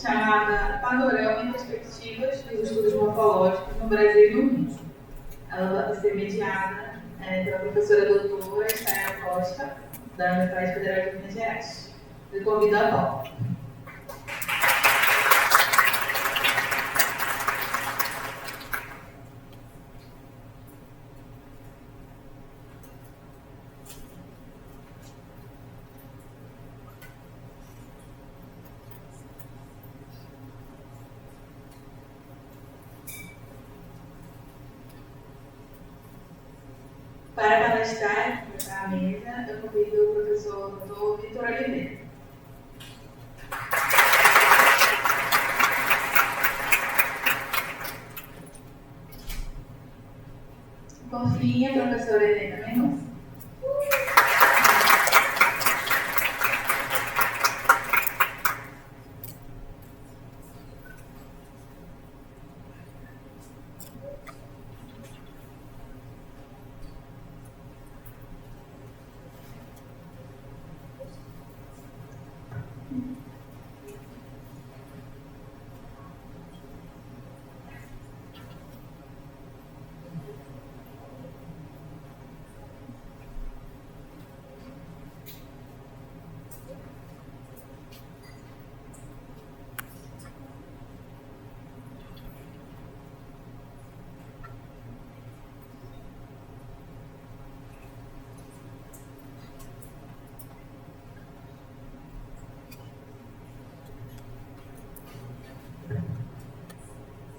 chamada Panorama e Perspectivas dos Estudos Morfológicos no Brasil e no Mundo. Ela vai ser mediada pela professora doutora Estaya Costa, da Universidade Federal de Minas Gerais. Eu convido a Paula. Para palestrar à mesa, eu convido o professor Dr. Vitor Oliveira. Por fim, a professora Helena Mendonça.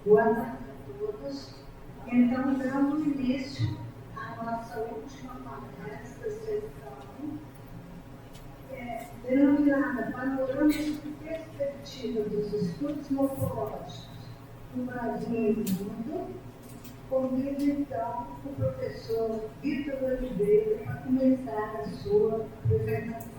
Boa noite a todos. Então, dando início à nossa última palestra, sessão, denominada Panorama e Perspectiva dos Estudos Morfológicos no Brasil e no Mundo, convido então o professor Vitor Oliveira a começar a sua apresentação.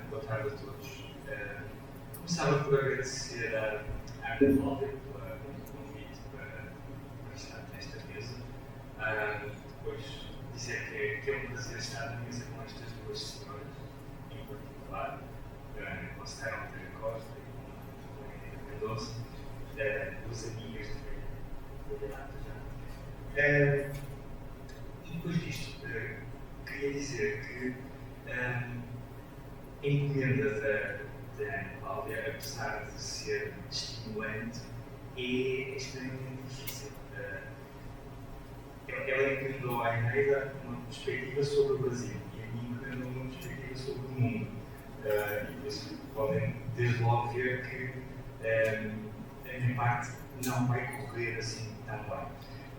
Boa tarde a todos. Começava por agradecer à Ana Flávia pelo convite para estar nesta mesa. Depois dizer que é um prazer estar na mesa com estas duas senhoras, em particular, com a Sara Monteiro Costa e com a Helena Mendonça, duas amigas da data já. E depois disto, queria dizer que a encomenda da Ana Cláudia, apesar de ser estimulante, é extremamente difícil. Ela encomendou à Eneida uma perspectiva sobre o Brasil e a mim encomendou uma perspectiva sobre o mundo. E por isso podem, desde logo, ver que a minha parte não vai correr assim tão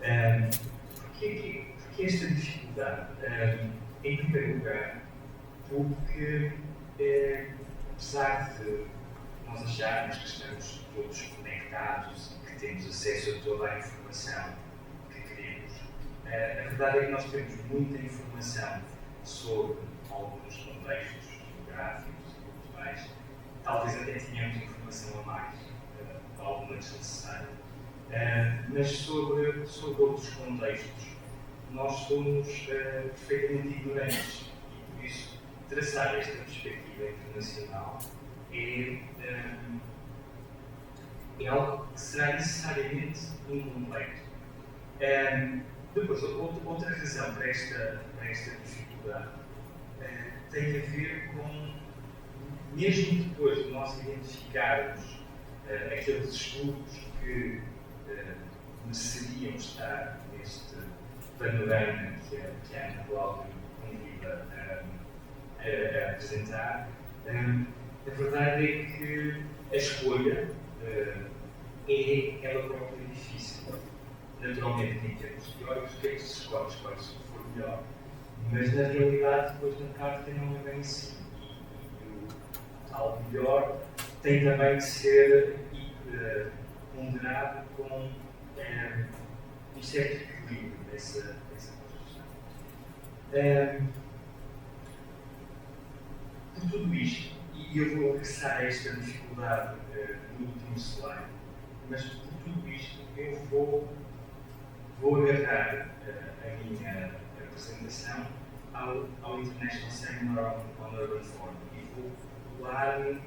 bem. Porquê esta dificuldade? Em primeiro lugar, porque apesar de nós acharmos que estamos todos conectados e que temos acesso a toda a informação que queremos, a verdade é que nós temos muita informação sobre alguns contextos geográficos e culturais. Talvez até tenhamos informação a mais, alguma desnecessária. Mas sobre outros contextos, nós somos perfeitamente ignorantes e, por isso, traçar esta perspectiva internacional é algo que será necessariamente incomplexo. Depois, outra razão para esta dificuldade tem a ver com, mesmo depois de nós identificarmos aqueles estudos que mereceriam estar neste panorama que a Ana Cláudia convida a apresentar, a verdade é que a escolha é ela própria difícil. Naturalmente, em termos teóricos, o que é que se escolhe? Escolhe-se o que for melhor. Mas na realidade, depois na prática, não é bem assim. E o tal melhor tem também que ser ponderado com um certo equilíbrio dessa construção. Por tudo isto, e eu vou regressar a esta dificuldade no último slide, mas por tudo isto eu vou agarrar a minha apresentação ao International Seminar on Urban Form e vou colar-me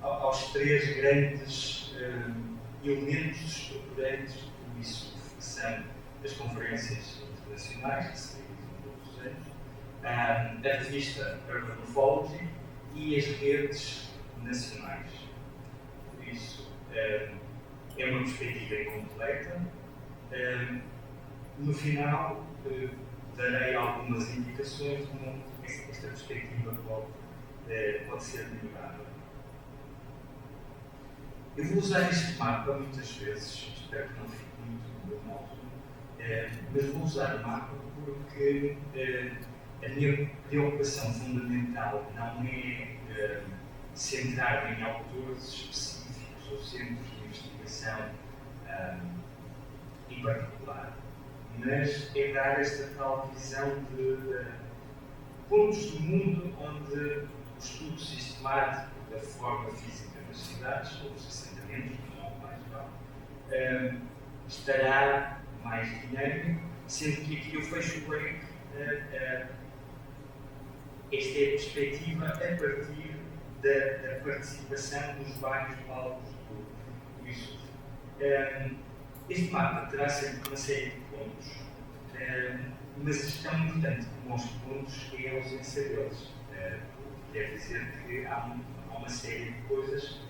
aos três grandes elementos estruturantes do ISUF, que são as conferências internacionais, que se realizam todos os anos, a revista Urban Morphology e as redes nacionais. Por isso, é uma perspectiva incompleta. No final, darei algumas indicações de como esta perspectiva pode ser melhorada. Eu vou usar este mapa muitas vezes, espero que não fique muito monótono, mas vou usar o mapa porque a minha preocupação fundamental não é centrar em autores específicos ou centros de investigação em particular, mas é dar esta tal visão de pontos do mundo onde o estudo sistemático da forma física das cidades, ou dos assentamentos, não mais vale, estará mais dinâmico, sendo que aqui eu fecho o leque. Esta é a perspectiva a partir da participação dos vários palcos do ISUF. Este mapa terá sempre uma série de pontos, mas tão importante como os pontos é a ausência deles. Quer dizer que há uma série de coisas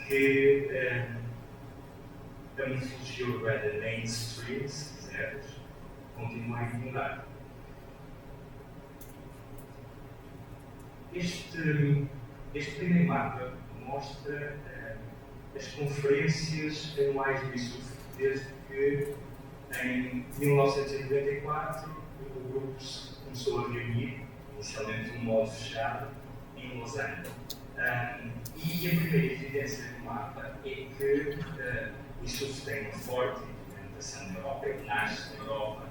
que a metodologia urbana mainstream, se quisermos, continua a ignorar. Este primeiro mapa mostra as conferências anuais do ISUF, desde que em 1994 o grupo começou a reunir, inicialmente de um modo fechado, em Lausanne. E a primeira evidência do mapa é que o ISUF tem uma forte implementação na Europa, ele nasce na Europa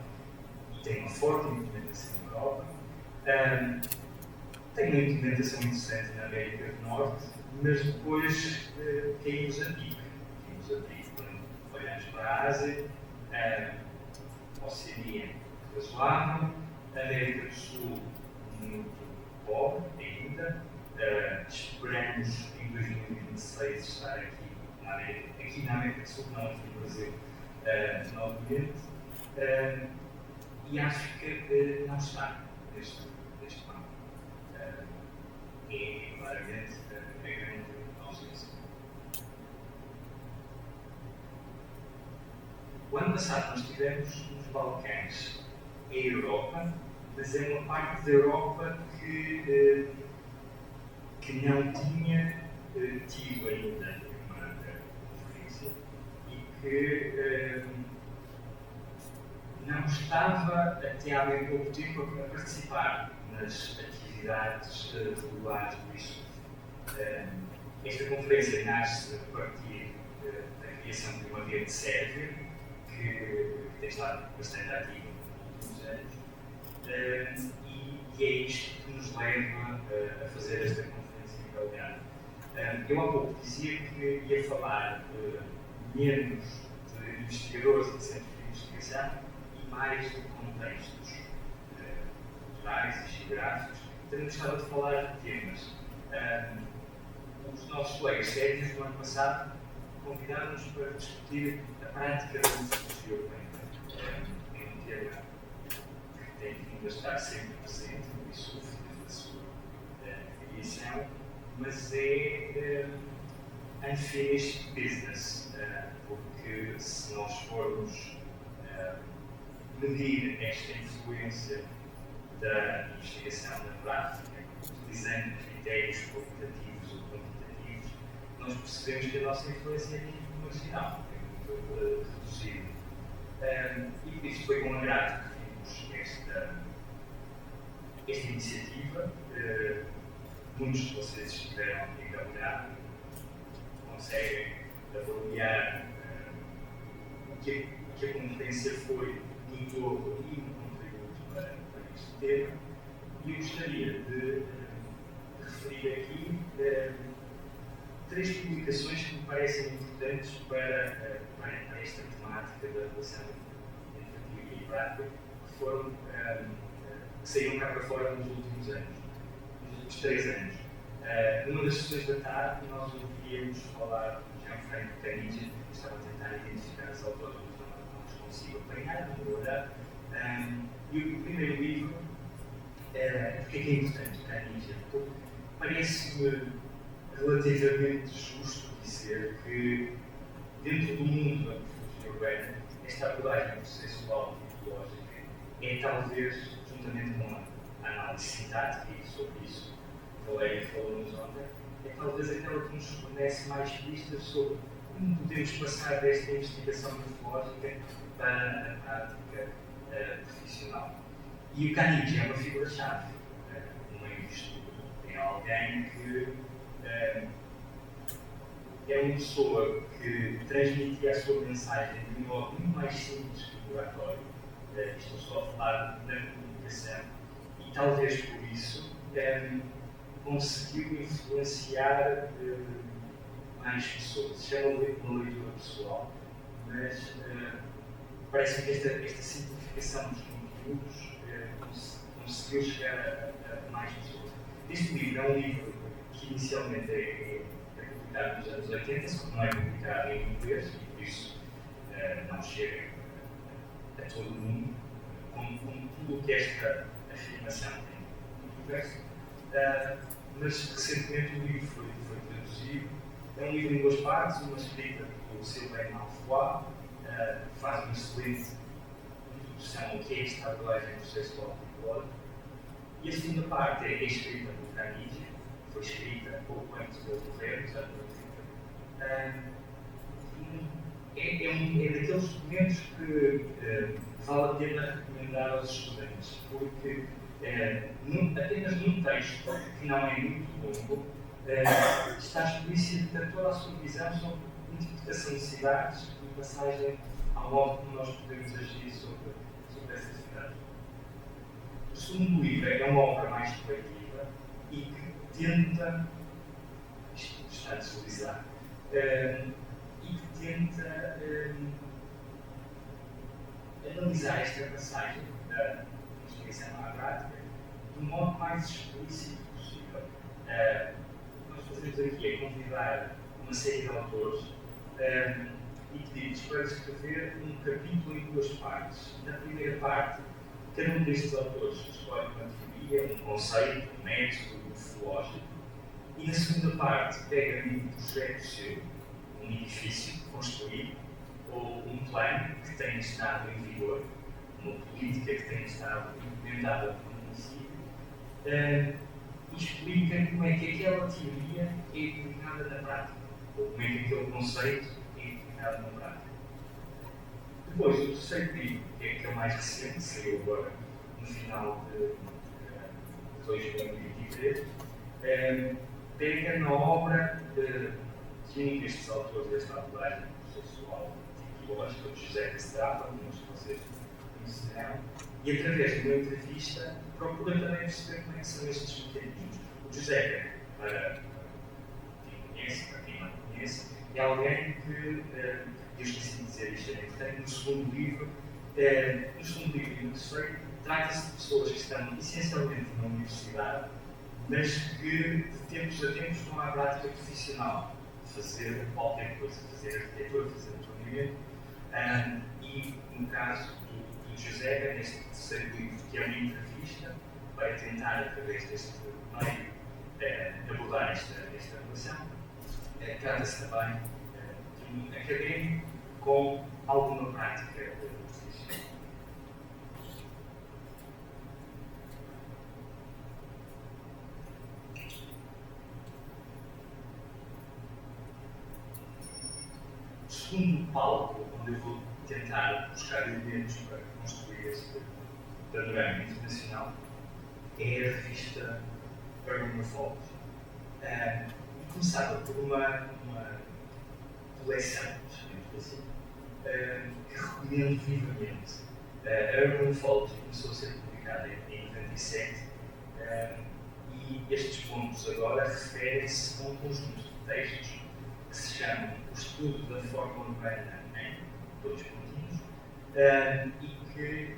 e tem uma forte implementação na Europa. Tem uma implementação interessante na América do Norte, mas depois caímos a pique. Quando olhamos para a Ásia, a Oceania razoável, a América do Sul muito pobre ainda. Esperamos em 2026 estar aqui na América do Sul, não aqui no Brasil, novamente. E acho que não está neste mapa. É claramente a grande ausência. O ano passado nós tivemos nos Balcãs a Europa, mas é uma parte da Europa que não tinha tido ainda uma conferência e que não estava até há bem pouco tempo a participar nas atividades regulares do ISUF. Esta conferência nasce a partir da criação de uma rede sérvia, que tem estado bastante ativa nos últimos anos, e é isto que nos leva a fazer esta conferência em Belgrado. Eu há pouco dizia que ia falar menos de investigadores e de centros de investigação e mais de contextos culturais e geográficos. Também gostava de falar de temas. Os nossos colegas sérios do ano passado convidaram-nos para discutir a prática da metodologia urbana. É um tema que tem vindo a estar sempre presente no ISUF, desde a sua criação, mas é unfinished business, porque se nós formos medir esta influência da investigação na prática, utilizando critérios qualitativos ou quantitativos, nós percebemos que a nossa influência é muito marginal, é muito reduzida. E por isso foi com agrado que vimos esta iniciativa, muitos de vocês estiveram a olhar, conseguem avaliar o que a conferência foi do todo e um contributo para este tema. E eu gostaria de referir aqui três publicações que me parecem importantes para esta temática da relação entre teoria e prática, que saíram cá para fora nos últimos anos, nos últimos 3 anos. Numa das sessões da tarde, nós ouvíamos falar de Jean-Franco Caniggia, que estava a tentar identificar as autores, mas não os consigo apanhar, não vou olhar. E o primeiro livro, porque é que é importante Caniggia? Porque parece-me relativamente justo dizer que, dentro do mundo da psicologia urbana, esta abordagem processual e metodológica é talvez, juntamente com a análise sintática, e sobre isso Valéria falou-nos ontem, é talvez aquela que nos fornece mais pistas sobre como podemos passar desta investigação metodológica para a prática profissional. E o Caniggia é uma figura-chave no meio do estudo. É alguém que é uma pessoa que transmitia a sua mensagem de um modo muito mais simples que o oratório. Estou só a falar na comunicação. E talvez por isso conseguiu influenciar mais pessoas. Se chama uma leitura pessoal, mas parece-me que esta simplificação dos conteúdos conseguiu chegar a mais pessoas. Este livro é um livro que inicialmente é publicado nos anos 80, só que não é publicado em inglês, e por isso não chega a todo o mundo, com tudo o que esta afirmação tem no universo. Mas recentemente o livro foi traduzido. É um livro em 2 partes, uma escrita pelo Sylvain Malfoy, que faz uma excelente introdução ao que é esta abordagem processual psicológica. E a segunda parte é escrita por Caniggia, foi escrita pouco antes de ele morrer, nos anos 80. É daqueles documentos que vale a pena recomendar aos estudantes, porque apenas num texto, que não é muito longo, está explícita toda a sua visão sobre interpretação de cidades e passagem ao modo como nós podemos agir sobre essas cidades. O segundo livro é uma obra mais reflexiva e que tenta, isto está a deslizar, e que tenta analisar esta passagem da investigação à prática do modo mais explícito possível. Nós fazemos aqui é convidar uma série de autores e pedir-lhes para escrever um capítulo em 2 partes. Na primeira parte, cada um destes autores escolhe uma teoria, um conceito, um método ufológico, e na segunda parte pega num projeto seu, um edifício construído, ou um plano que tenha estado em vigor, uma política que tenha estado implementada pelo município, e explica como é que aquela teoria é aplicada na prática, ou como é que aquele conceito é aplicado na prática. Depois, o terceiro livro, que é o mais recente, saiu agora no final de 2023, pega na obra de um destes autores desta abordagem processual psicológica, o José Castrapa, como vocês conhecerão, e através de uma entrevista procura também perceber como é que são estes mecanismos. O José, para quem conhece, para quem não conhece, é alguém que, eu esqueci de dizer isto, é importante, no segundo livro e no terceiro, trata-se de pessoas que estão essencialmente na universidade, mas que de tempos a tempos vão à prática profissional, fazer qualquer coisa, fazer arquitetura, fazer planeamento, e no caso do José, neste terceiro livro, que é uma entrevista, para tentar, através deste meio, abordar esta relação, trata-se também de um académico com alguma prática profissional. O segundo palco, onde eu vou tentar buscar elementos para construir este panorama internacional, é a revista Urban Morphology. E começava por uma coleção, chamemos assim, que recomendo vivamente. A Urban Morphology começou a ser publicada em 97 e estes pontos agora referem-se a um conjunto de textos que se chamam O Estudo da Forma Urbana em dois pontinhos e que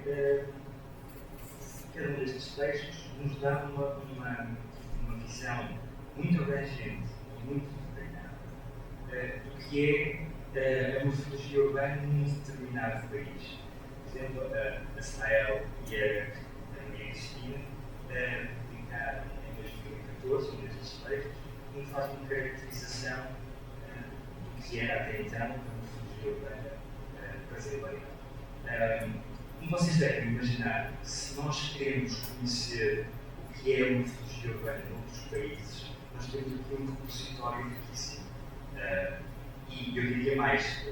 cada um destes textos nos dá uma visão muito abrangente e muito detalhada do que é a morfologia urbana num determinado país. Por exemplo, a Style e a Maria Cristina publicaram em 2014 um destes textos que faz uma caracterização do que era até então a morfologia urbana brasileira. Como vocês devem imaginar, se nós queremos conhecer o que é a morfologia urbana noutros países, nós temos aqui um repositório riquíssimo. E eu diria mais,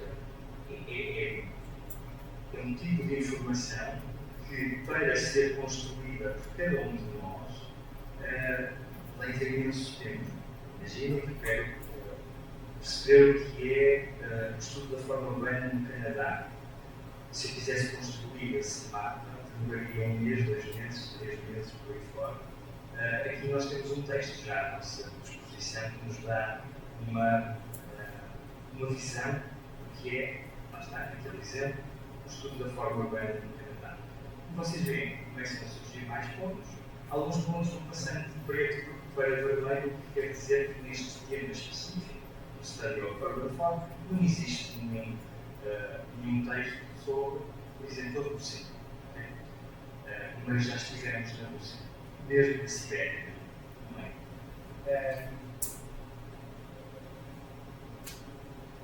é um tipo de informação que, para ser construída por cada um de nós, leva imenso tempo. Imaginem que quero perceber o que é o estudo da forma urbana no Canadá. Se eu quisesse construir esse mapa, demoraria 1 mês, 2 meses, 3 meses, por aí fora. Aqui nós temos um texto já à nossa disposição que nos dá uma visão do que é, lá está, aquele exemplo, o estudo da forma urbana no Canadá. Como vocês veem, começam a surgir mais pontos. Alguns pontos vão passando de preto para vermelho, o que quer dizer que neste tema específico, no Study of Urban Form, não existe nenhum texto sobre, por exemplo, a Rússia. Mas já estivemos na Rússia, desde a Sibéria.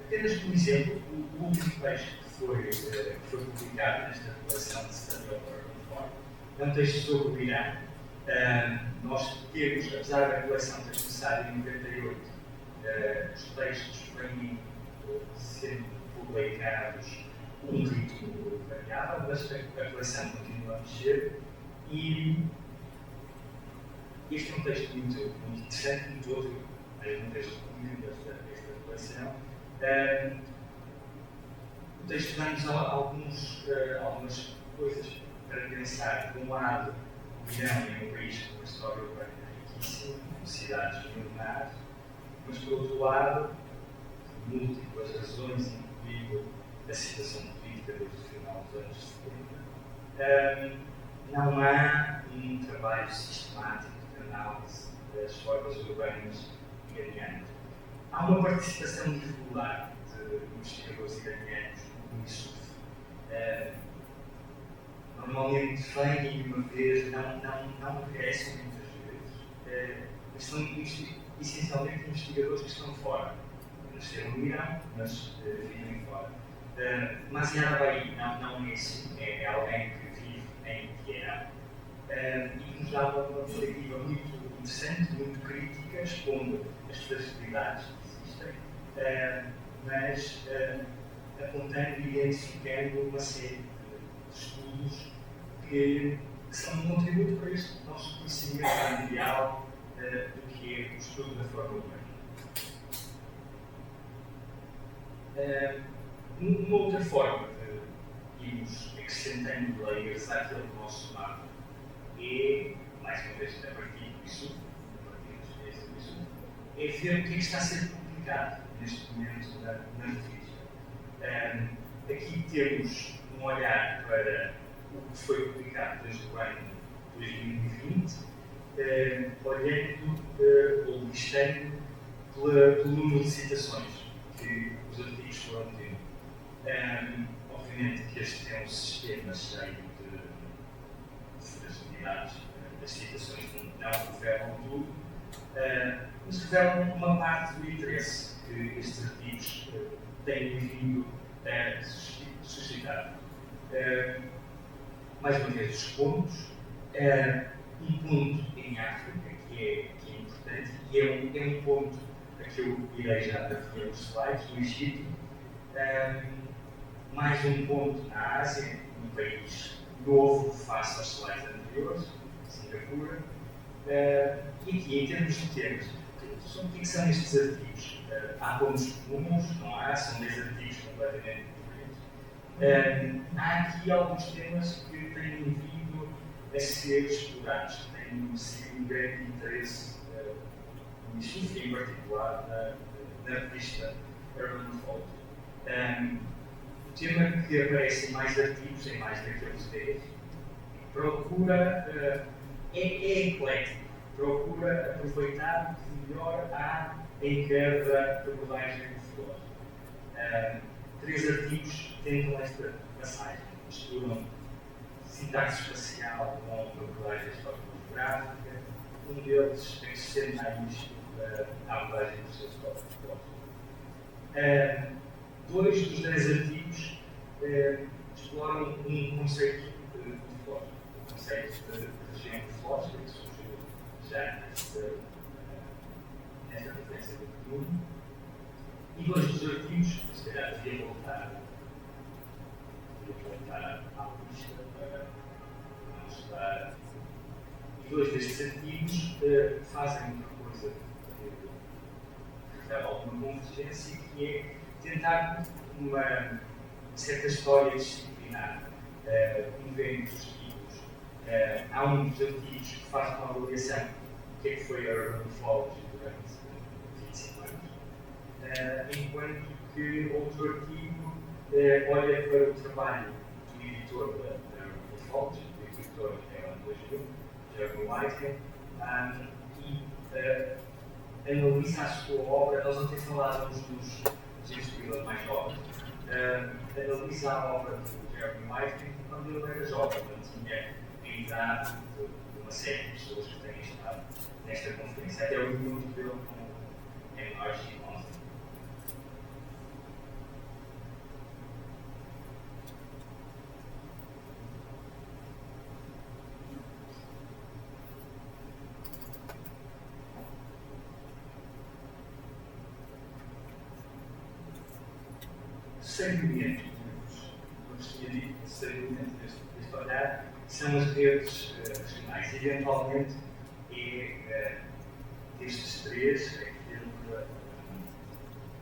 Apenas por exemplo, o último texto que foi publicado nesta coleção de Study of Urban Form é um texto sobre o Irã. Nós temos, apesar da coleção ter começado em 98, os textos vêm sendo publicados um ritmo variável, mas a coleção continua a mexer e este é um texto muito interessante, muito útil, mais uma vez recomendo esta coleção. O texto dá-nos algumas coisas para pensar. De um lado, o Irã é um país com uma história urbana riquíssima, com cidades milenares, mas por outro lado, por múltiplas razões, incluindo a situação política desde o final dos anos 70, não há um trabalho sistemático de análise das formas urbanas iranianas. Há uma participação irregular de investigadores iranianos no ISUF. Normalmente vêm uma vez, não regressam muitas vezes, mas são essencialmente investigadores que estão fora. Nasceram no Irão, mas vivem fora. Mas Yarabai não é assim, é alguém que vive em Teherã e que nos dá uma perspectiva muito interessante, muito crítica, expondo as fragilidades que existem, mas apontando e identificando uma série de estudos que são um contributo para este nosso conhecimento mundial do que é o estudo da forma urbana. Uma outra forma de irmos acrescentando layers àquele nosso mapa é, mais uma vez, a partir disso, é ver o que está a ser publicado neste momento na revista. Aqui temos um olhar para o que foi publicado desde o ano 2020, olhando ou listando pelo número de citações que os artigos foram tendo. Obviamente que este é um sistema cheio de fragilidades, as citações não revelam tudo, mas revelam uma parte do interesse que estes artigos têm vindo a suscitar. Mais uma vez, os pontos. Um ponto em África que é importante e é um ponto a que eu irei já partilhar os slides, no Egito. Mais um ponto na Ásia, um país novo face aos slides anteriores, Singapura. E aqui, em termos de temas, o que são estes artigos? Há pontos comuns, não há? São 10 artigos completamente diferentes. Há aqui alguns temas que têm vindo a ser explorados, que têm sido um grande interesse no ISUF, em particular na revista Urban Folk. O tema que aparece em mais artigos, em mais daqueles 10, procura, é eclético, procura aproveitar o que melhor há em cada abordagem do filósofo. 3 artigos tentam esta passagem, misturam sintaxe espacial com abordagem historiográfica. Um deles tem 60 anos a abordagem dos seus próprios filósofos. 2 dos 10 artigos exploram um conceito de filósofo, o conceito de região filosófica, que surgiu já nesta referência do futuro. E 2 dos artigos, se calhar devia voltar à lista para mostrar. E 2 destes artigos fazem uma coisa que revela alguma convergência, que é tentar uma certa história disciplinar, inventos, tipos. Há um dos artigos que faz uma avaliação do que é que foi a Urban Ufology durante 25 anos, enquanto que outro artigo olha para o trabalho do editor da Urban Ufology, do editor que é o ano 2000, Jeremy Whitehead, e analisa a sua obra. Nós ontem falávamos dos investigadores mais jovens, analisa a obra do Jeremy Whitehead quando ele era jovem, quando tinha a idade de uma série de pessoas que têm estado nesta conferência, até o minuto dele em Archie Monson. Segmento, como tinha dito, segmento deste olhar, são as redes regionais. Eventualmente, destes 3, aquele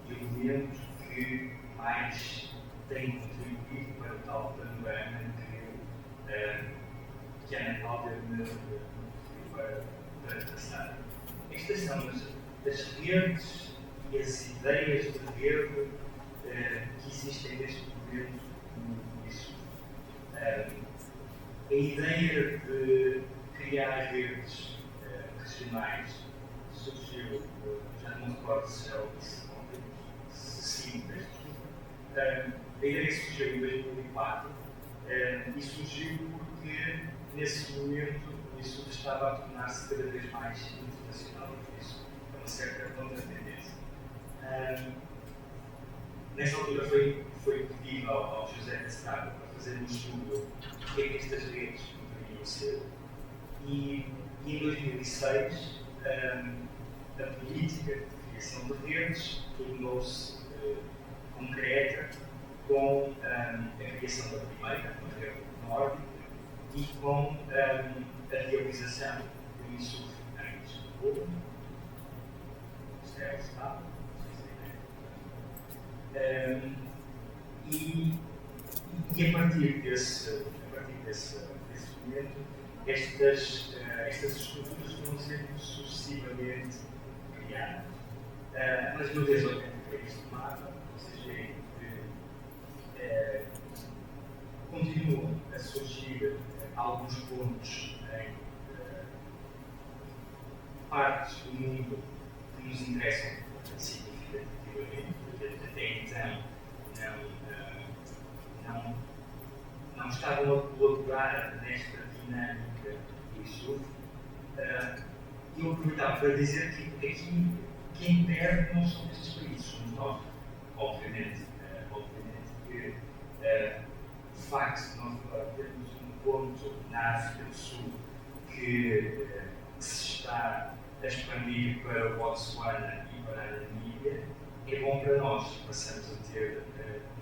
elemento que mais tem contribuído para o tal panorama que a Ana Cláudia me pediu para passar. Estas são as redes e as ideias de rede que existem neste momento nisso. A ideia de criar redes regionais surgiu, já não me recordo se já o disse ontem, se a ideia surgiu em 2004 e surgiu porque nesse momento isso estava a tornar-se cada vez mais internacional e por isso é uma certa contra-tendência. Nessa altura foi pedido ao José Cascado para fazer um estudo do que é que estas redes poderiam ser. E em 2006, a política de criação de redes tornou-se concreta com a criação da primeira, uma rede nórdica, e com a realização do ISUF em Lisboa. Isto é o Estado. E a partir desse momento, estas estruturas vão sendo sucessivamente criadas. Mas no 2083 de mapa, vocês veem que continuam a surgir alguns pontos em partes do mundo que nos interessam significativamente. Até então não estavam a colaborar nesta dinâmica do ISUF. E eu aproveitava para dizer que aqui quem perde não são estes países, somos nós. Obviamente que o facto de nós agora termos um ponto na África do Sul que se está a expandir para o Botsuana e para a Namíbia é bom para nós. Passamos a ter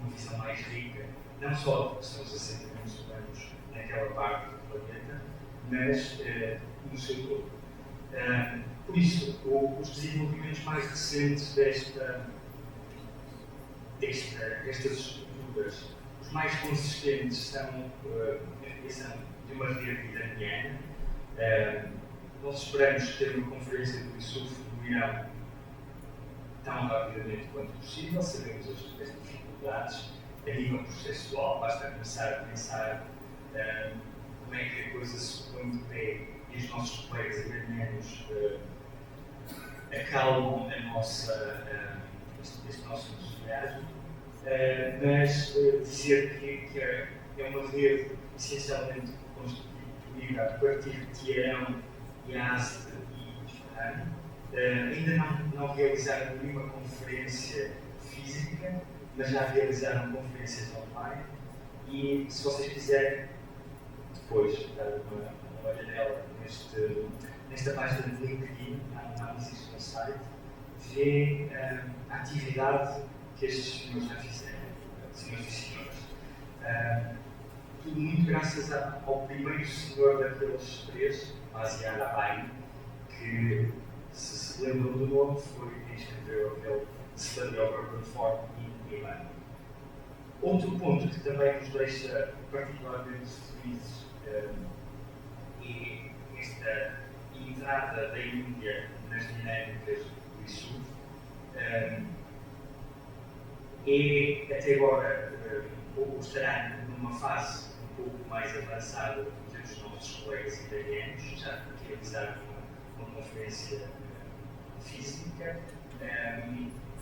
uma visão mais rica, não só porque são os assentamentos humanos naquela parte do planeta, mas no seu todo. Por isso, os desenvolvimentos mais recentes destas estruturas, os mais consistentes são a criação de uma rede iraniana. Nós esperamos ter uma conferência do ISUF no Irão tão rapidamente quanto possível. Sabemos as dificuldades a nível processual, basta começar a pensar como é que a coisa se põe de pé e os nossos colegas iranianos acalmam este nosso entusiasmo, mas dizer que é uma rede essencialmente constituída a partir de Teherão, Yazd e Isfahan. Ainda não realizaram nenhuma conferência física, mas já realizaram conferências online. E se vocês quiserem depois dar uma olhadela nesta página de LinkedIn, não existe no site, vê a atividade que estes senhores já fizeram, senhores e senhoras. Tudo muito graças ao primeiro senhor daqueles três, Maziar Abai, que, se lembram do nome, foi quem escreveu aquele Study of Urban Form in Iran. Outro ponto que também nos deixa particularmente felizes é esta entrada da Índia nas dinâmicas do ISUF. Até agora, estará numa fase um pouco mais avançada do que os nossos colegas italianos, já realizaram uma conferência física.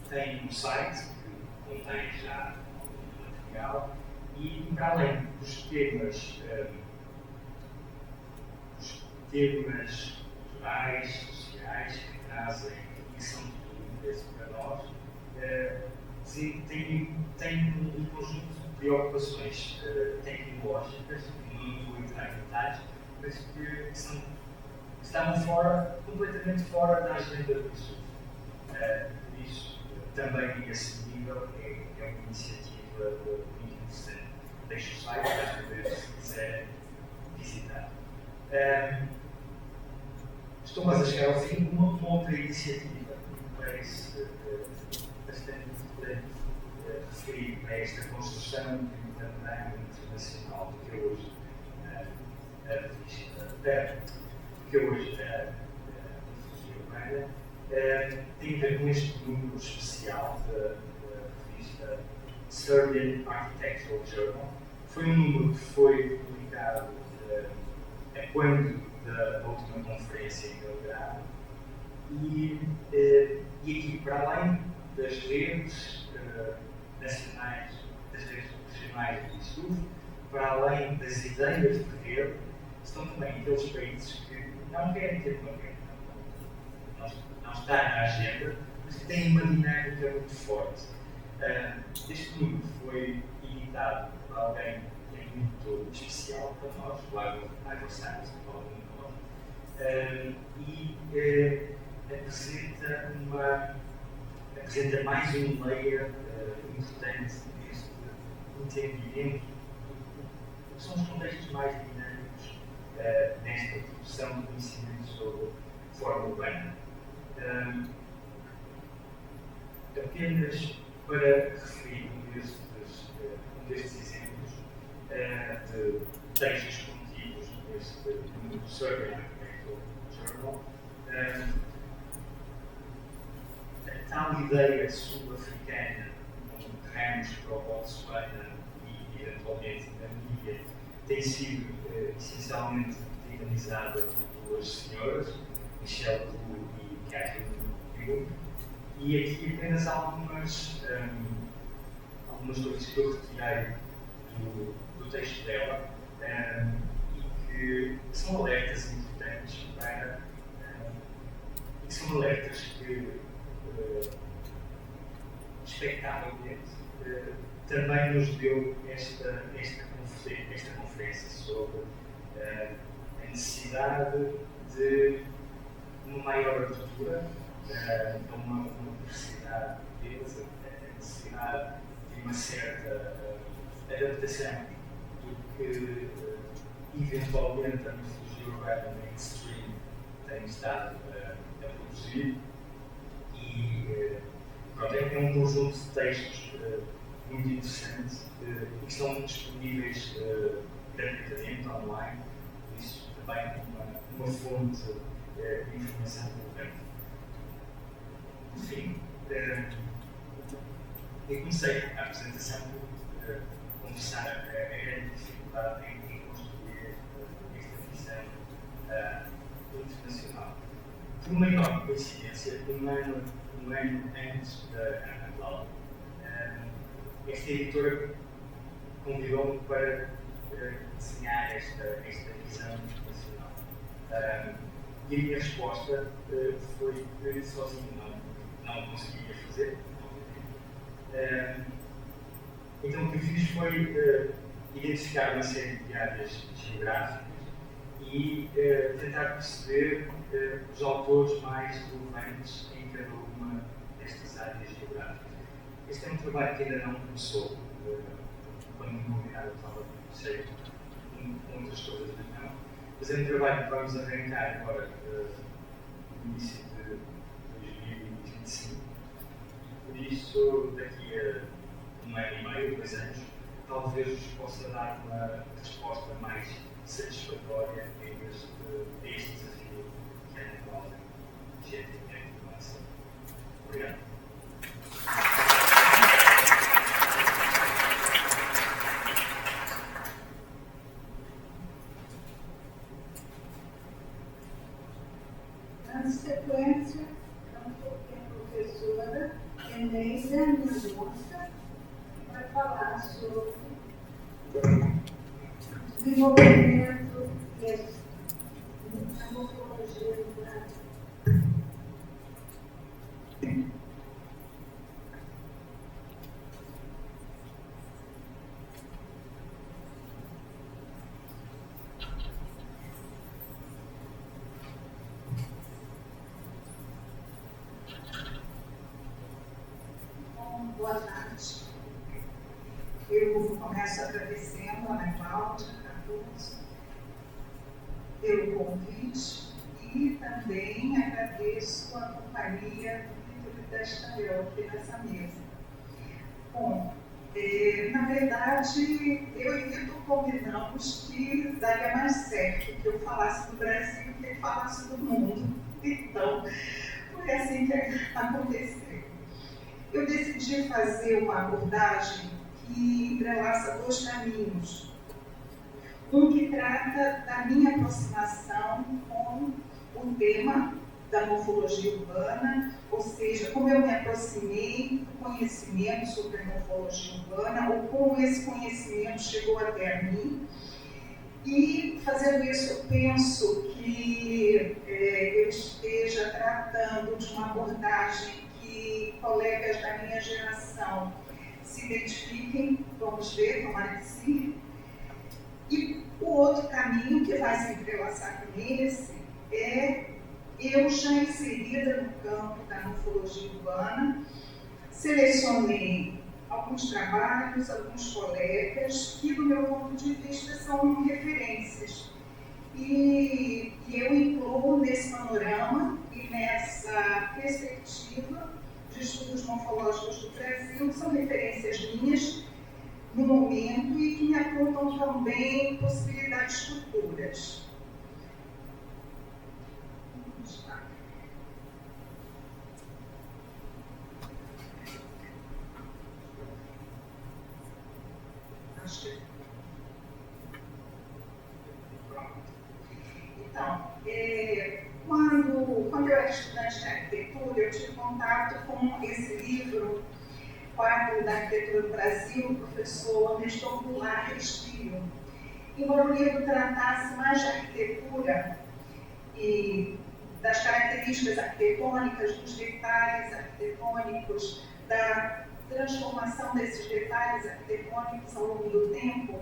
Tem um site que contém já algum material e, para além dos temas culturais, sociais que trazem e são de todo interesse para nós, tem um conjunto de preocupações tecnológicas, que não vou entrar em detalhes, mas que estavam completamente fora da agenda do ISUF. Por isso, também esse nível é uma iniciativa muito interessante. Deixo o site para ver se quiserem visitar. Estou quase a chegar ao fim. Uma outra iniciativa que me parece bastante importante referir a esta construção de um panorama internacional do que é hoje a revista, que é hoje a Filosofia Urbana, tem a ver com este número especial da revista Serbian Architectural Journal. Foi um número que foi publicado a quando da última conferência em Belgrado e aqui, para além das redes nacionais, das redes regionais do ISUF, para além das ideias de rede, estão também aqueles países que não querem ter uma rede, não está na agenda, mas que têm uma dinâmica muito forte. Este número foi editado por alguém que é muito especial para nós, o Ivor Santos, e apresenta mais um layer importante deste entendimento do que são os contextos mais dinâmicos nesta produção de conhecimento sobre forma urbana. Apenas para referir um destes exemplos de textos contidos neste número Serbian Architectural Journal, a tal ideia sul-africana, com ramos para o Botsuana e, eventualmente, a Namíbia, tem sido essencialmente dinamizada por duas senhoras, Michelle Wu e Catherine Wu. E aqui apenas algumas coisas que eu retirei do texto dela e que são alertas importantes e que são alertas que, expectavelmente, também nos deu esta conferência sobre a necessidade de uma maior abertura a uma diversidade de deles, a necessidade de uma certa adaptação do que eventualmente a metodologia urbana mainstream tenho estado a produzir. E pronto, é um conjunto de textos muito interessante e que estão disponíveis gratuitamente online, por isso também uma fonte de informação relevante. Enfim, eu comecei a apresentação por confessar a grande dificuldade em construir esta visão internacional. Por uma enorme coincidência, um ano antes da Ana Cláudia, esta editora convidou-me para desenhar esta visão internacional. E a minha resposta foi que sozinho não conseguiria fazer. Então o que eu fiz foi identificar uma série de áreas geográficas e tentar perceber os autores mais relevantes em cada uma destas áreas geográficas. Este é um trabalho que ainda não começou. Quando me convidaram, eu estava cheio com outras coisas na mão. Mas é um trabalho que vamos arrancar agora no início de 2025. Por isso, daqui a um ano e meio, 2 anos, talvez vos possa dar uma resposta mais satisfatória a este desafio que a Ana Cláudia gentilmente lança. Obrigado. Na sequência, a professora Eneida Mendonça vai falar sobre desenvolvimento da morfologia do Brasil. Boa tarde. Eu começo agradecendo a Ana Cláudia Cardoso pelo convite e também agradeço a companhia do Vitor Descanel aqui nessa mesa. Bom, na verdade, eu e Vitor combinamos que daria mais certo que eu falasse do Brasil que ele falasse do mundo. Então, foi assim que aconteceu. Eu decidi fazer uma abordagem que entrelaça 2 caminhos. Um que trata da minha aproximação com o tema da morfologia urbana, ou seja, como eu me aproximei do conhecimento sobre a morfologia urbana, ou como esse conhecimento chegou até a mim. E, fazendo isso, eu penso que eu esteja tratando de uma abordagem que colegas da minha geração se identifiquem, vamos ver, tomara que sim. E o outro caminho que vai se entrelaçar com esse é eu já inserida no campo da morfologia urbana, selecionei alguns trabalhos, alguns colegas que, do meu ponto de vista, são referências. E eu incluo nesse panorama e nessa perspectiva de estudos morfológicos do Brasil, que são referências minhas no momento e que me apontam também possibilidades futuras. Vamos lá. Acho que... Pronto. Então, quando eu era estudante de arquitetura, eu tive contato com esse livro, Quadro da Arquitetura do Brasil, do professor Nestor Goulart Restilho. Embora o livro tratasse mais de arquitetura e das características arquitetônicas, dos detalhes arquitetônicos, da transformação desses detalhes arquitetônicos ao longo do tempo,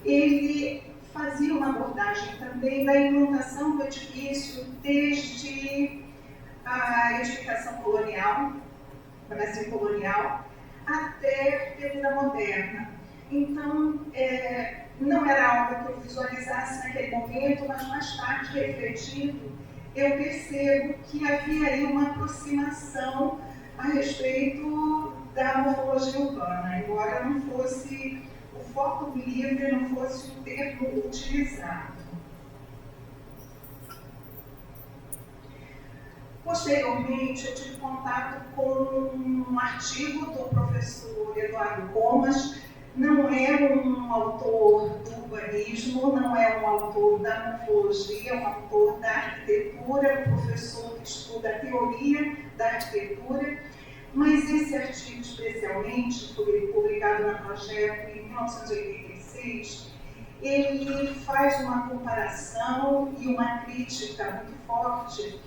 ele fazia uma abordagem também da implantação do edifício desde a edificação colonial, Brasil colonial, até a arquitetura moderna. Então, não era algo que eu visualizasse naquele momento, mas mais tarde refletindo, eu percebo que havia aí uma aproximação a respeito da morfologia urbana, embora não fosse o foco livre, não fosse o termo utilizado. Posteriormente, eu tive contato com um artigo do professor Eduardo Comas. Não é um autor do urbanismo, não é um autor da morfologia, é um autor da arquitetura, um professor que estuda a teoria da arquitetura, mas esse artigo especialmente, foi publicado na Projeto em 1986, ele faz uma comparação e uma crítica muito forte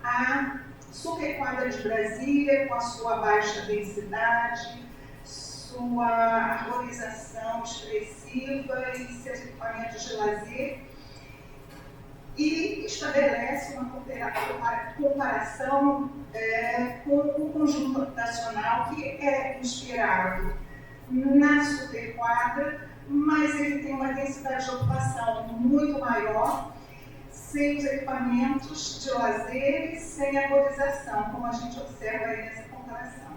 à superquadra de Brasília, com a sua baixa densidade, sua arborização expressiva e seus equipamentos de lazer, e estabelece uma comparação com o conjunto habitacional que é inspirado na superquadra, mas ele tem uma densidade de ocupação muito maior, sem os equipamentos de lazer e sem arborização, como a gente observa aí nessa comparação.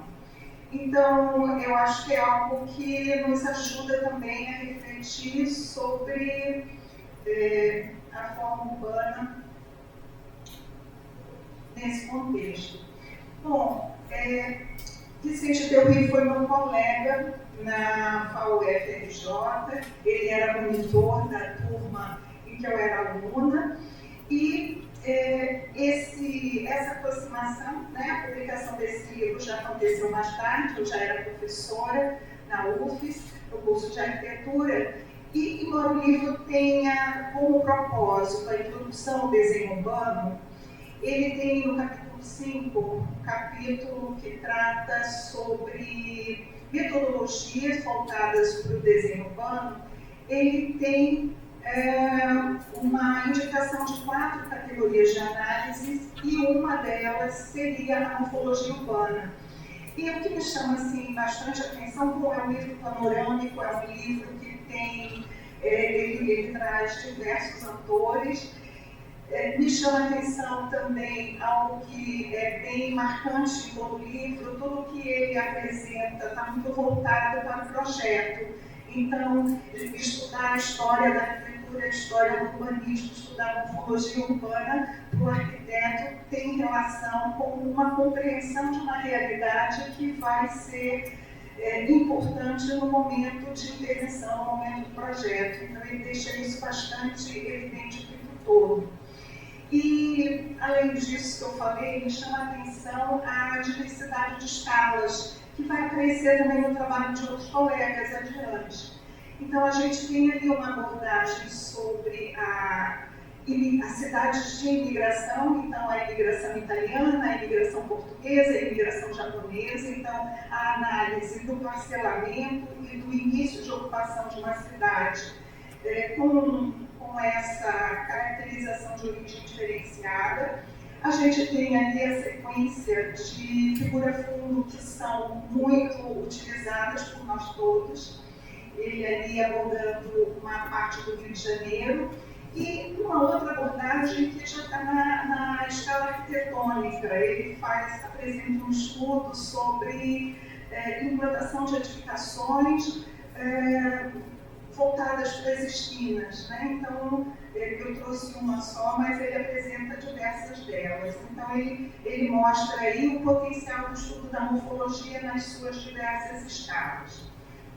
Então, eu acho que é algo que nos ajuda também a refletir sobre a forma urbana nesse contexto. Bom, Vicente Delry foi meu colega na FAU-FRJ, ele era monitor da turma em que eu era aluna, e essa aproximação, né, a publicação desse livro já aconteceu mais tarde, eu já era professora na UFES, no curso de arquitetura, e embora o livro tenha como propósito a introdução ao desenho urbano, ele tem no capítulo 5 um capítulo que trata sobre metodologias voltadas para o desenho urbano. Ele tem uma indicação de 4 categorias de análise e uma delas seria a morfologia urbana. E o que me chama assim, bastante atenção, como é um livro panorâmico, é um livro que tem, ele traz diversos autores, me chama a atenção também algo que é bem marcante no livro, tudo que ele apresenta está muito voltado para o projeto. Então, estudar a história da arquitetura, a história do urbanismo, estudar a morfologia urbana para o arquiteto tem relação com uma compreensão de uma realidade que vai ser importante no momento de intervenção, no momento do projeto. Então, ele deixa isso bastante evidente o tempo todo. E, além disso que eu falei, me chama a atenção a diversidade de escalas, que vai aparecer também no trabalho de outros colegas adiante. Então, a gente tem ali uma abordagem sobre as cidades de imigração, então a imigração italiana, a imigração portuguesa, a imigração japonesa, então a análise do parcelamento e do início de ocupação de uma cidade com essa caracterização de origem diferenciada. A gente tem ali a sequência de figura-fundo que são muito utilizadas por nós todos. Ele ali abordando uma parte do Rio de Janeiro e uma outra abordagem que já está na escala arquitetônica. Ele apresenta um estudo sobre implantação de edificações voltadas para as esquinas, né? Então, eu trouxe uma só, mas ele apresenta diversas delas. Então, ele mostra aí o potencial do estudo da morfologia nas suas diversas escalas.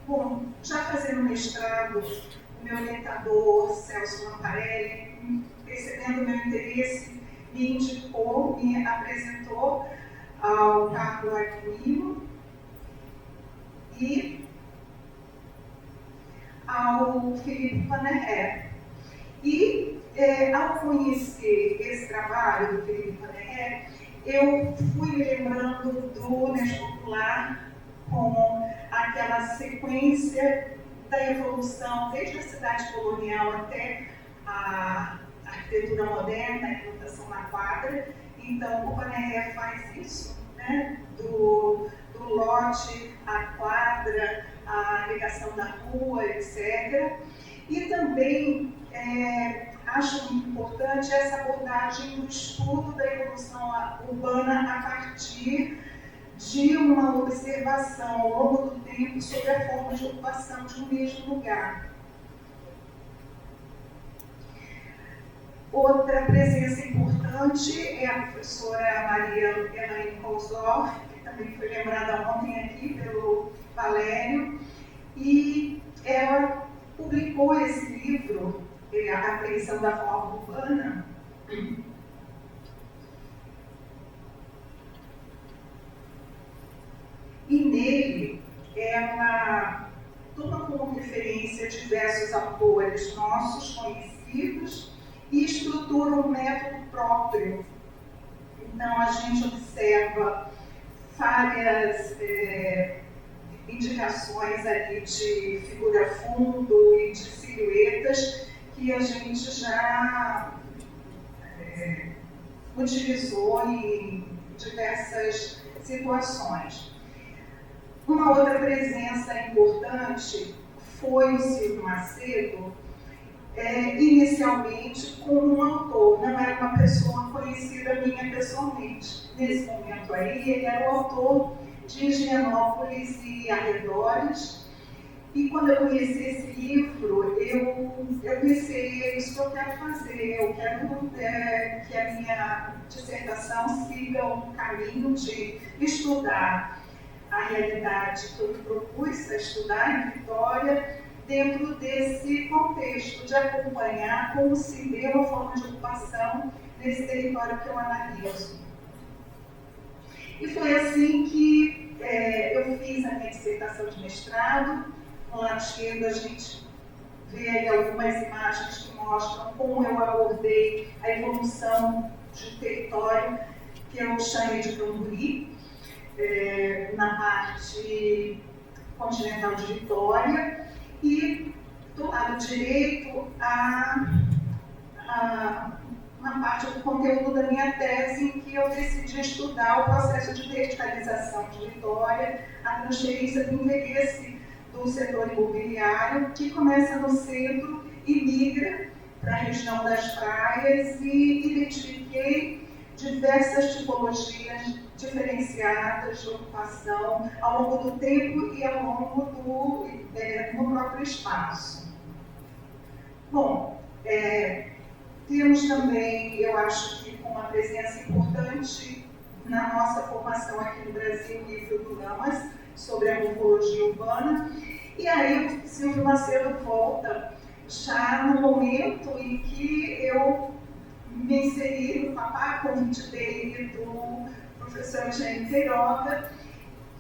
Bom, já fazendo mestrado, o meu orientador, Celso Lamparelli, percebendo o meu interesse, me indicou, me apresentou ao Carlo Aquino e ao Felipe Paneré. E, ao conhecer esse trabalho do Felipe Paneré, eu fui me lembrando do Unes Popular com aquela sequência da evolução, desde a cidade colonial até a arquitetura moderna, a implantação na quadra. Então, o Paneré faz isso, né? Do lote, a quadra, a ligação da rua, etc. E também acho muito importante essa abordagem do estudo da evolução urbana a partir de uma observação ao longo do tempo sobre a forma de ocupação de um mesmo lugar. Outra presença importante é a professora Maria Elaine Kolsdorf, que também foi lembrada ontem aqui pelo Valério, e ela publicou esse livro, A Aferição da Forma Urbana, e nele ela toma como referência diversos autores nossos conhecidos e estrutura um método próprio. Então, a gente observa várias indicações ali de figura-fundo e de silhuetas que a gente já utilizou em diversas situações. Uma outra presença importante foi o Silvio Macedo, inicialmente como um autor, não era uma pessoa conhecida minha pessoalmente. Nesse momento aí, ele era o autor de Higienópolis e Arredores, e quando eu conheci esse livro, eu pensei, isso que eu quero fazer, eu quero que a minha dissertação siga um caminho de estudar a realidade que eu me propus a estudar em Vitória, dentro desse contexto de acompanhar como se deu a forma de ocupação nesse território que eu analiso. E foi assim que eu fiz a minha dissertação de mestrado. No lado esquerdo a gente vê aí algumas imagens que mostram como eu abordei a evolução de um território que é o Xangai de Camburi, na parte continental de Vitória, e do lado direito uma parte do conteúdo da minha tese em que eu decidi estudar o processo de verticalização de Vitória, a transferência do interesse do setor imobiliário, que começa no centro e migra para a região das praias, e identifiquei diversas tipologias diferenciadas de ocupação ao longo do tempo e ao longo no próprio espaço. Bom, temos também, eu acho que uma presença importante na nossa formação aqui no Brasil, o livro do Lamas, sobre a morfologia urbana, e aí o Silvio Macedo volta já no momento em que eu me inseri no papá, convite dele do professor Eugênio Queiroga,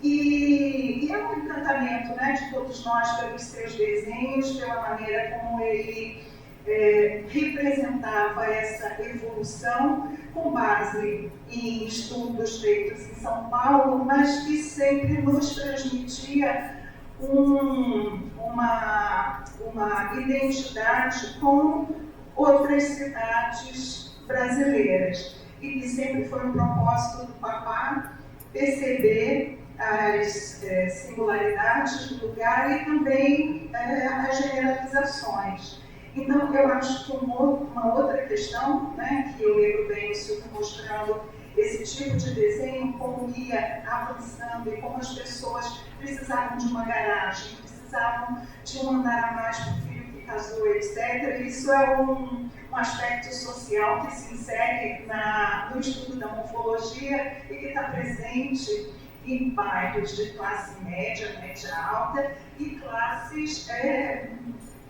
e é um encantamento, né, de todos nós pelos seus desenhos, pela maneira como ele representava essa evolução com base em estudos feitos em São Paulo, mas que sempre nos transmitia uma identidade com outras cidades brasileiras, e que sempre foi um propósito do papá perceber as singularidades do lugar e também as generalizações. Então, eu acho que uma outra questão, né, que eu lembro bem o Silvio mostrando esse tipo de desenho, como ia avançando e como as pessoas precisavam de uma garagem, precisavam de um andar a mais para o filho que casou, etc. Isso é um aspecto social que se insere no estudo da morfologia e que está presente em bairros de classe média, média alta e classes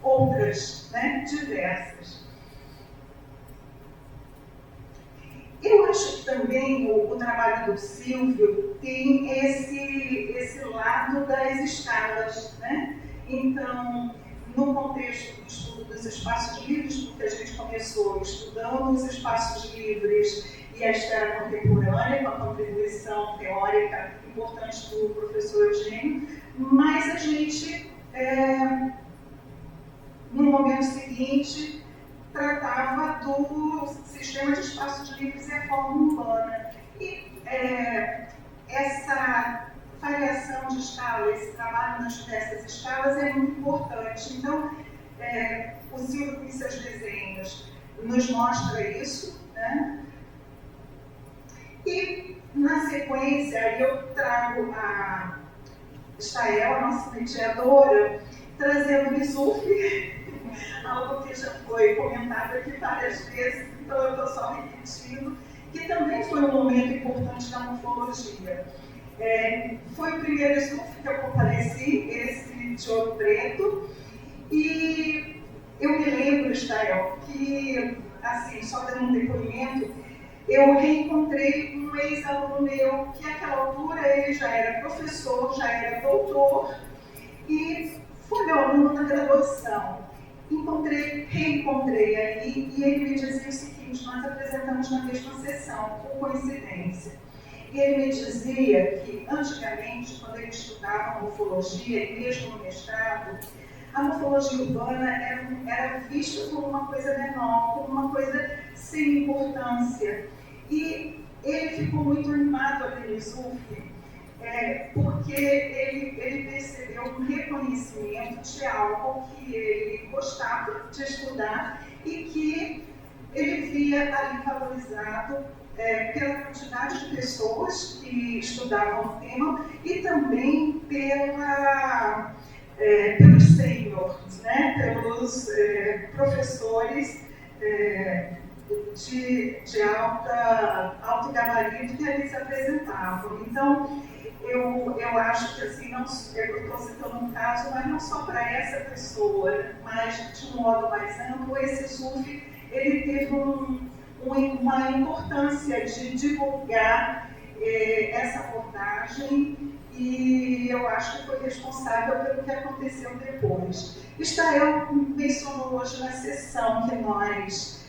outras, né, diversas. Eu acho que também o trabalho do Silvio tem esse lado das escalas, né? Então, no contexto do estudo dos espaços livres, porque a gente começou estudando os espaços livres e a esfera contemporânea, com a contribuição teórica importante do professor Eugênio, mas a gente, no momento seguinte, tratava do sistema de espaços livres e a forma urbana. E essa variação de escala, esse trabalho nas diversas escalas é muito importante. Então, o Silvio, com seus desenhos, nos mostra isso, né? E, na sequência, eu trago a Estael, a nossa mediadora, trazendo o Misuf, algo que já foi comentado aqui várias vezes, então eu estou só repetindo, que também foi um momento importante da morfologia. Foi o primeiro Misuf que eu compareci, esse de Ouro Preto, e eu me lembro, Estael, que, assim, só dando um depoimento, eu reencontrei um ex-aluno meu, que naquela altura ele já era professor, já era doutor, e foi meu aluno na graduação. Reencontrei aí, e ele me dizia o seguinte: nós apresentamos na mesma sessão, por coincidência. E ele me dizia que, antigamente, quando ele estudava morfologia, e mesmo no mestrado, a morfologia urbana era vista como uma coisa menor, como uma coisa sem importância. E ele ficou muito animado ali no Misuf, porque ele percebeu um reconhecimento de algo que ele gostava de estudar e que ele via ali valorizado pela quantidade de pessoas que estudavam o tema e também pelos seniors, né, pelos professores de alto gabarito que eles apresentavam. Então, eu acho que, assim, eu estou citando um caso, mas não só para essa pessoa, mas de um modo mais amplo, esse SUF, ele teve uma importância de divulgar essa abordagem, e eu acho que foi responsável pelo que aconteceu depois. Estael mencionou hoje na sessão que nós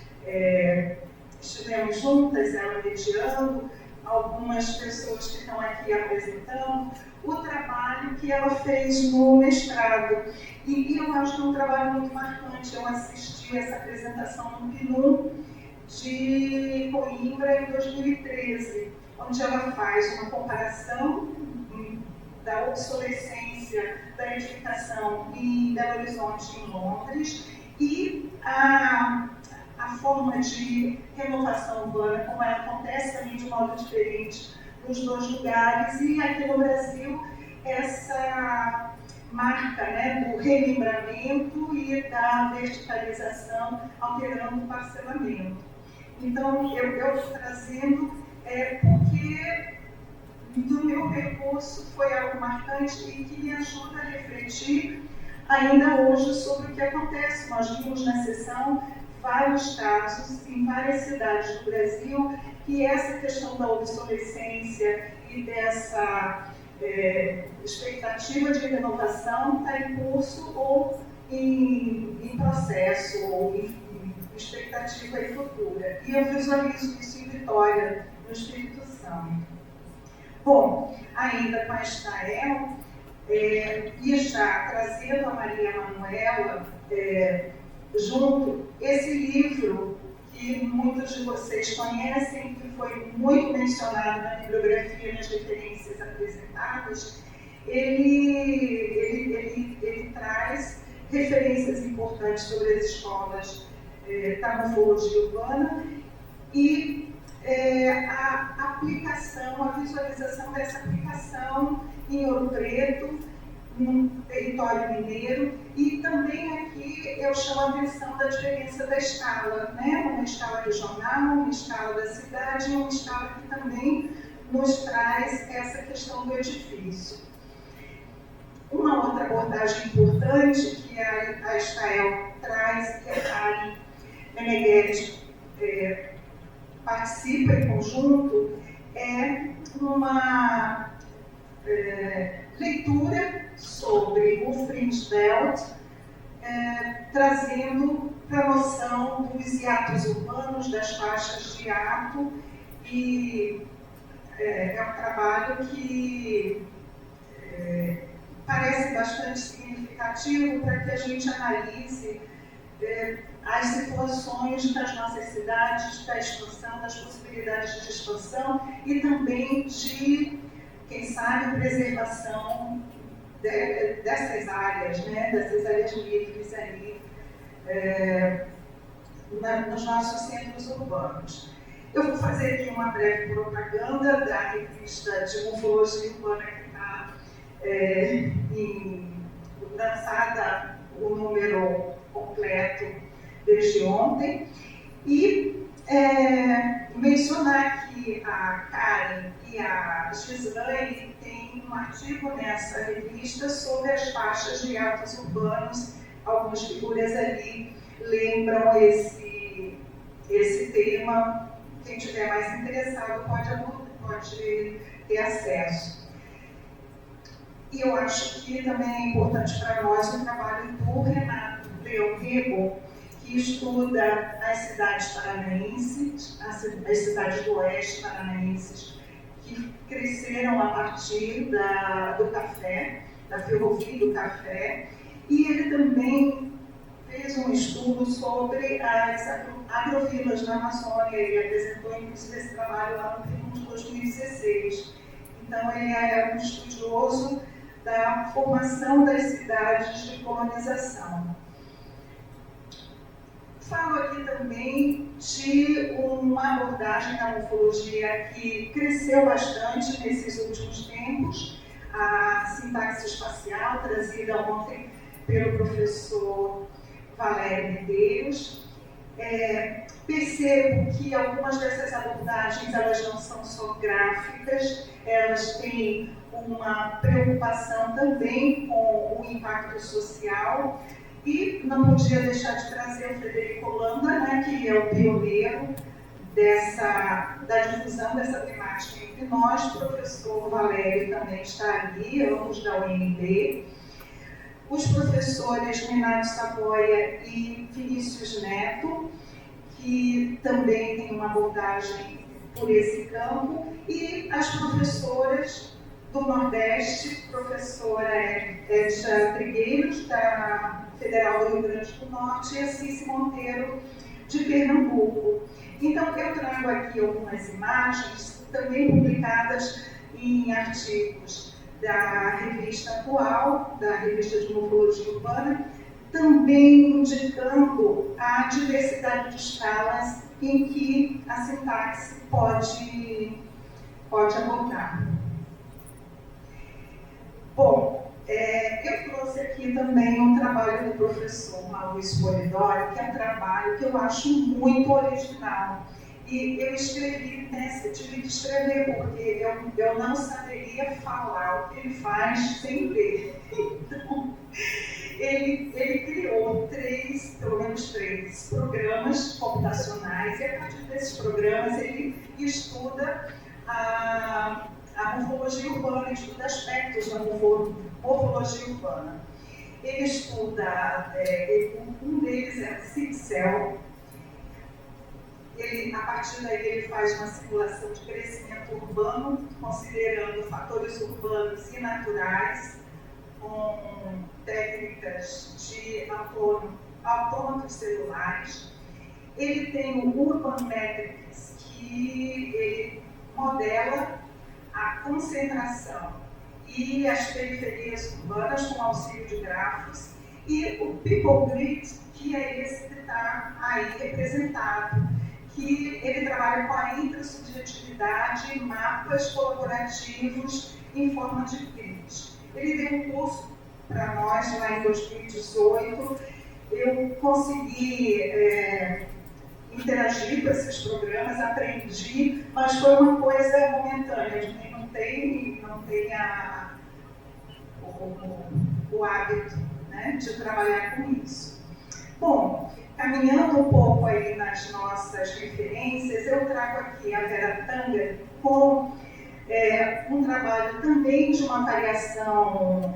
estivemos juntas, ela mediando, algumas pessoas que estão aqui apresentando, o trabalho que ela fez no mestrado. E eu acho que é um trabalho muito marcante. Eu assisti essa apresentação no PNUM de Coimbra em 2013, onde ela faz uma comparação da obsolescência da edificação em Belo Horizonte e em Londres e a forma de renovação urbana, como ela acontece também de modo diferente nos dois lugares, e aqui no Brasil essa marca, né, do relembramento e da verticalização alterando o parcelamento. Então, eu estou trazendo porque do meu percurso foi algo marcante e que me ajuda a refletir ainda hoje sobre o que acontece. Nós vimos na sessão vários casos em várias cidades do Brasil que essa questão da obsolescência e dessa expectativa de renovação está em curso ou em processo, ou em expectativa e futura. E eu visualizo isso em Vitória, no Espírito Santo. Bom, ainda com a Estael, e já trazendo a Maria Manuela junto, esse livro que muitos de vocês conhecem, que foi muito mencionado na bibliografia, nas referências apresentadas, ele traz referências importantes sobre as escolas da morfologia urbana e a aplicação, a visualização dessa aplicação em Ouro Preto, no território mineiro, e também aqui eu chamo a atenção da diferença da escala, né? Uma escala regional, uma escala da cidade e uma escala que também nos traz essa questão do edifício. Uma outra abordagem importante que a Estael traz, que a Karen Meneghetti participa em conjunto, é uma leitura sobre o Fringe Belt, trazendo para a noção dos hiatos urbanos, das faixas de hiato, e é um trabalho que parece bastante significativo para que a gente analise as situações das nossas cidades, da expansão, das possibilidades de expansão e também de, quem sabe, preservação dessas áreas, né, dessas áreas livres ali nos nossos centros urbanos. Eu vou fazer aqui uma breve propaganda da revista de Morfologia Urbana que está lançada o número completo desde ontem. E mencionar que a Karen e a Gislaine têm um artigo nessa revista sobre as faixas de atos urbanos. Algumas figuras ali lembram esse tema. Quem estiver mais interessado pode ter acesso. E eu acho que também é importante para nós o trabalho do Renato Leão Rego, que estuda as cidades paranaenses, as cidades do oeste paranaenses, que cresceram a partir do café, da ferrovia e do café, e ele também fez um estudo sobre as agrovilas na Amazônia. Ele apresentou, inclusive, esse trabalho lá no Perú de 2016. Então, ele é um estudioso da formação das cidades de colonização. Falo aqui também de uma abordagem da morfologia que cresceu bastante nesses últimos tempos, a sintaxe espacial, trazida ontem pelo professor Valério Medeiros. Percebo que algumas dessas abordagens elas não são só gráficas, elas têm uma preocupação também com o impacto social. E não podia deixar de trazer o Frederico Holanda, né, que é o pioneiro da difusão dessa temática entre nós. O professor Valério também está ali, ambos da UNB. Os professores Renato Saboia e Vinícius Neto, que também têm uma abordagem por esse campo, e as professoras do Nordeste, professora Edja Trigueiros, da Federal do Rio Grande do Norte, e a Cici Monteiro, de Pernambuco. Então, eu trago aqui algumas imagens, também publicadas em artigos da revista Atual, da revista de Morfologia Urbana, também indicando a diversidade de escalas em que a sintaxe pode abordar. Bom, eu trouxe aqui também um trabalho do professor Maurício Polidori, que é um trabalho que eu acho muito original. E eu escrevi, tive que escrever, porque eu não saberia falar o que ele faz sem ler. Então, ele criou pelo menos três programas computacionais, e a partir desses programas ele estuda a morfologia urbana, estuda aspectos da morfologia urbana. Ele estuda, um deles é o CIPCEL. A partir daí ele faz uma simulação de crescimento urbano, considerando fatores urbanos e naturais, com técnicas de autômatos celulares. Ele tem o Urban Metrics, que ele modela a concentração e as periferias urbanas com auxílio de grafos, e o People Grid, que é esse que está aí representado, que ele trabalha com a intrasubjetividade, mapas colaborativos em forma de grid. Ele deu um curso para nós lá em 2018, eu consegui interagir com esses programas, aprendi, mas foi uma coisa momentânea. Quem não tem o hábito, né, de trabalhar com isso. Bom, caminhando um pouco aí nas nossas referências, eu trago aqui a Vera Tanger com um trabalho também de uma variação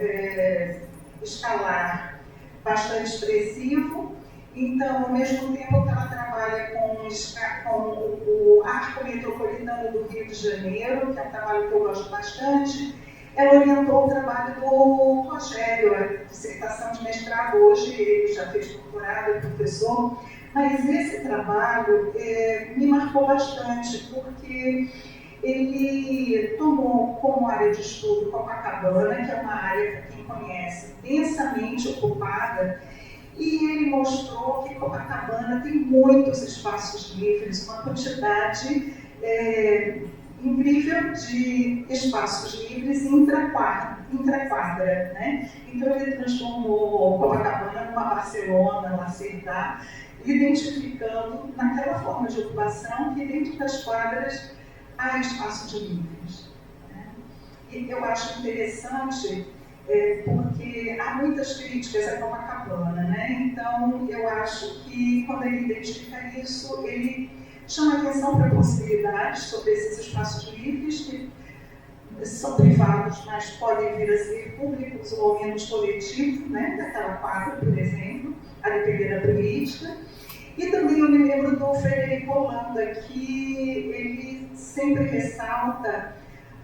escalar bastante expressivo. Então, ao mesmo tempo que ela trabalha com o Arco Metropolitano do Rio de Janeiro, que é um trabalho que eu gosto bastante, ela orientou o trabalho do Rogério, a dissertação de mestrado. Hoje ele já fez doutorado, é professor, mas esse trabalho me marcou bastante, porque ele tomou como área de estudo Copacabana, que é uma área, para quem conhece, densamente ocupada, e ele mostrou que Copacabana tem muitos espaços livres, uma quantidade incrível de espaços livres intraquadra, né? Então ele transformou Copacabana numa Barcelona, Lacerda, identificando naquela forma de ocupação que dentro das quadras há espaços livres, né? E eu acho interessante porque há muitas críticas a Copacabana, né? Então eu acho que quando ele identifica isso, ele chama atenção para possibilidades sobre esses espaços livres que são privados, mas podem vir a ser públicos ou menos coletivos, né? Daquela quadra, por exemplo, a depender da política. E também eu me lembro do Frederico Holanda, que ele sempre ressalta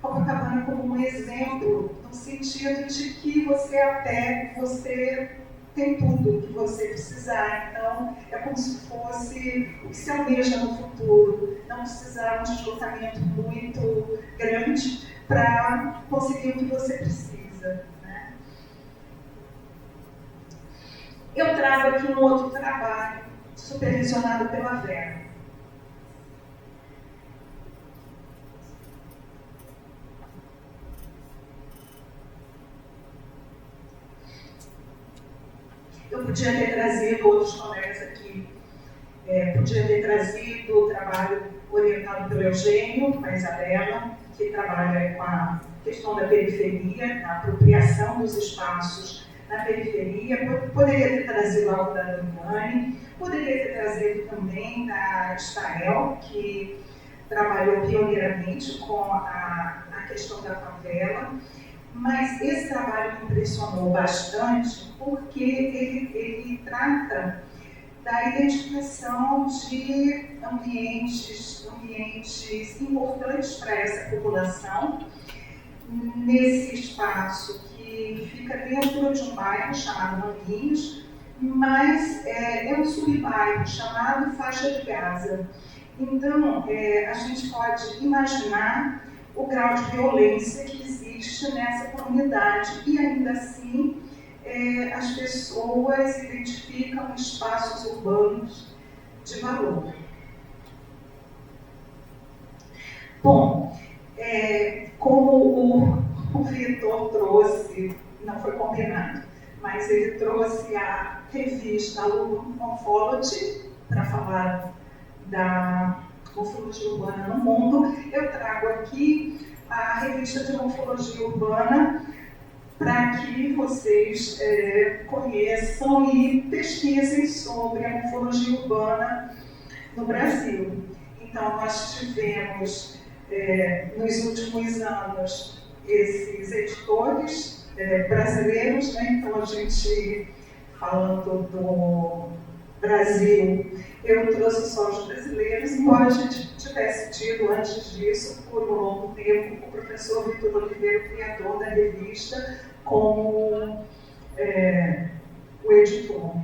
Copacabana como um exemplo, no sentido de que você a pé, você tem tudo que você precisar. Então, é como se fosse o que se almeja no futuro, não precisar de um deslocamento muito grande para conseguir o que você precisa, né? Eu trago aqui um outro trabalho supervisionado pela Vera. Eu podia ter trazido outros colegas aqui, podia ter trazido o trabalho orientado pelo Eugênio, com a Isabela, que trabalha com a questão da periferia, a apropriação dos espaços na periferia. Poderia ter trazido algo da Damiane, poderia ter trazido também da Estael, que trabalhou pioneiramente com a questão da favela. Mas esse trabalho me impressionou bastante porque ele trata da identificação de ambientes importantes para essa população, nesse espaço que fica dentro de um bairro chamado Manguinhos, mas é um subbairro chamado Faixa de Gaza. Então, a gente pode imaginar o grau de violência que existe nessa comunidade e ainda assim as pessoas identificam espaços urbanos de valor. Bom, como o Vitor trouxe, não foi combinado, mas ele trouxe a revista Urban Morphology para falar da morfologia urbana no mundo, eu trago aqui a revista de morfologia urbana para que vocês conheçam e pesquisem sobre a morfologia urbana no Brasil. Então, nós tivemos, nos últimos anos, esses editores brasileiros, né? Então, a gente, falando do Brasil, eu trouxe só os brasileiros, embora a gente tivesse tido, antes disso, por um longo tempo, o professor Vitor Oliveira, criador da revista, como o editor.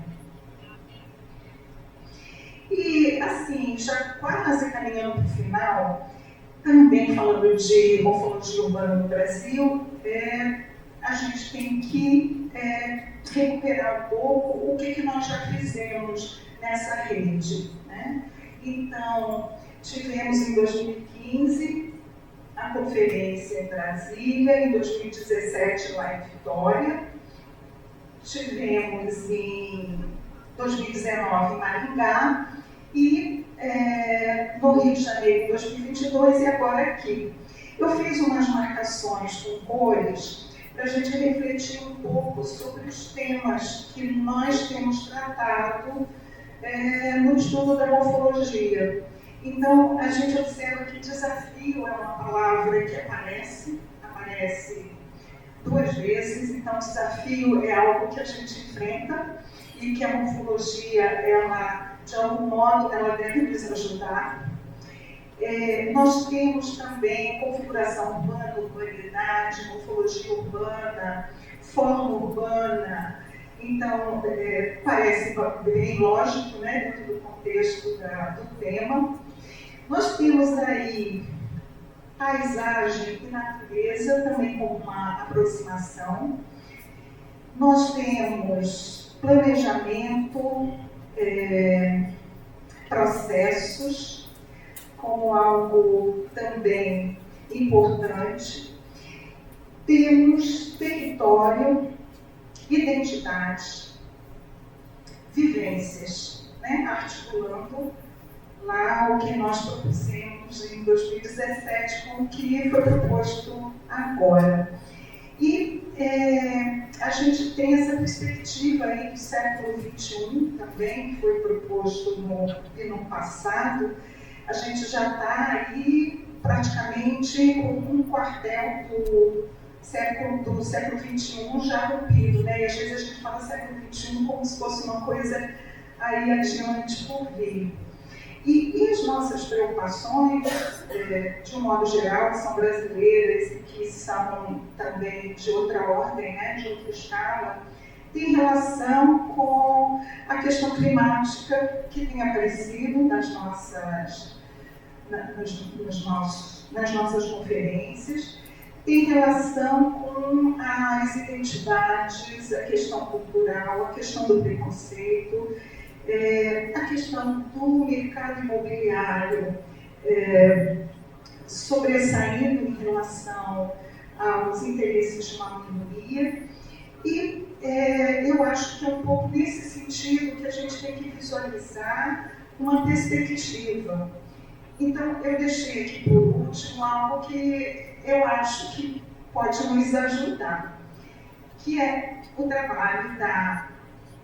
E, assim, já quase caminhando para o final, também falando de morfologia urbana no Brasil, a gente tem que recuperar um pouco o que nós já fizemos nessa rede, né? Então, tivemos em 2015 a conferência em Brasília, em 2017 lá em Vitória, tivemos em 2019 em Maringá e no Rio de Janeiro em 2022 e agora aqui. Eu fiz umas marcações com cores para a gente refletir um pouco sobre os temas que nós temos tratado no estudo da morfologia. Então, a gente observa que desafio é uma palavra que aparece duas vezes. Então, desafio é algo que a gente enfrenta e que a morfologia, ela, de algum modo, ela deve nos ajudar. Nós temos também configuração urbana, urbanidade, morfologia urbana, forma urbana. Então, parece bem lógico, né, dentro do contexto do tema. Nós temos aí paisagem e natureza também como uma aproximação. Nós temos planejamento, processos, como algo também importante. Temos território, identidade, vivências, né? Articulando lá o que nós propusemos em 2017 com o que foi proposto agora. E a gente tem essa perspectiva aí do século XXI também, que foi proposto no passado. A gente já está aí praticamente com um quartel do século XXI já rompido, né? E às vezes a gente fala século XXI como se fosse uma coisa aí adiante por vir. E as nossas preocupações, de um modo geral, que são brasileiras e que são também de outra ordem, né, de outra escala, tem relação com a questão climática que tem aparecido nas nossas conferências, tem relação com as identidades, a questão cultural, a questão do preconceito, a questão do mercado imobiliário sobressaindo em relação aos interesses de uma minoria. E eu acho que é um pouco nesse sentido que a gente tem que visualizar uma perspectiva. Então, eu deixei aqui por último algo que eu acho que pode nos ajudar, que é o trabalho da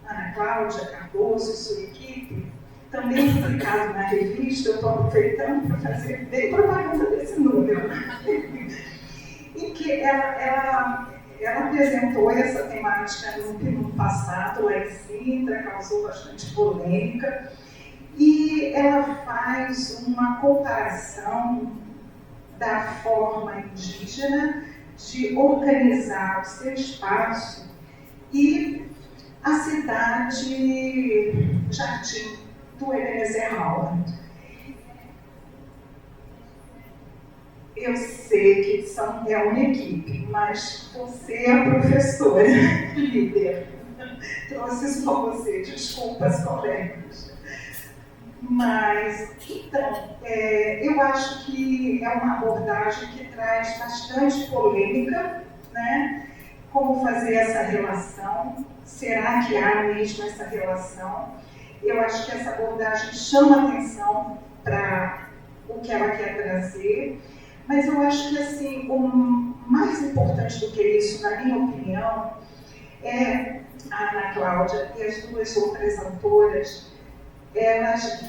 Ana Cláudia Cardoso e sua equipe, também publicado na revista. Eu estou aproveitando para fazer bem propaganda desse número, em que ela apresentou essa temática no passado, lá em Sintra, causou bastante polêmica, e ela faz uma comparação da forma indígena de organizar o seu espaço e a cidade Jardim do Ebenezer Howard. Eu sei que é uma equipe, mas você é a professora líder. Trouxe só você, desculpas, colegas. Mas, então, eu acho que é uma abordagem que traz bastante polêmica, né? Como fazer essa relação? Será que há mesmo essa relação? Eu acho que essa abordagem chama atenção para o que ela quer trazer, mas eu acho que assim, o mais importante do que isso, na minha opinião, é a Ana Cláudia e as duas outras autoras, elas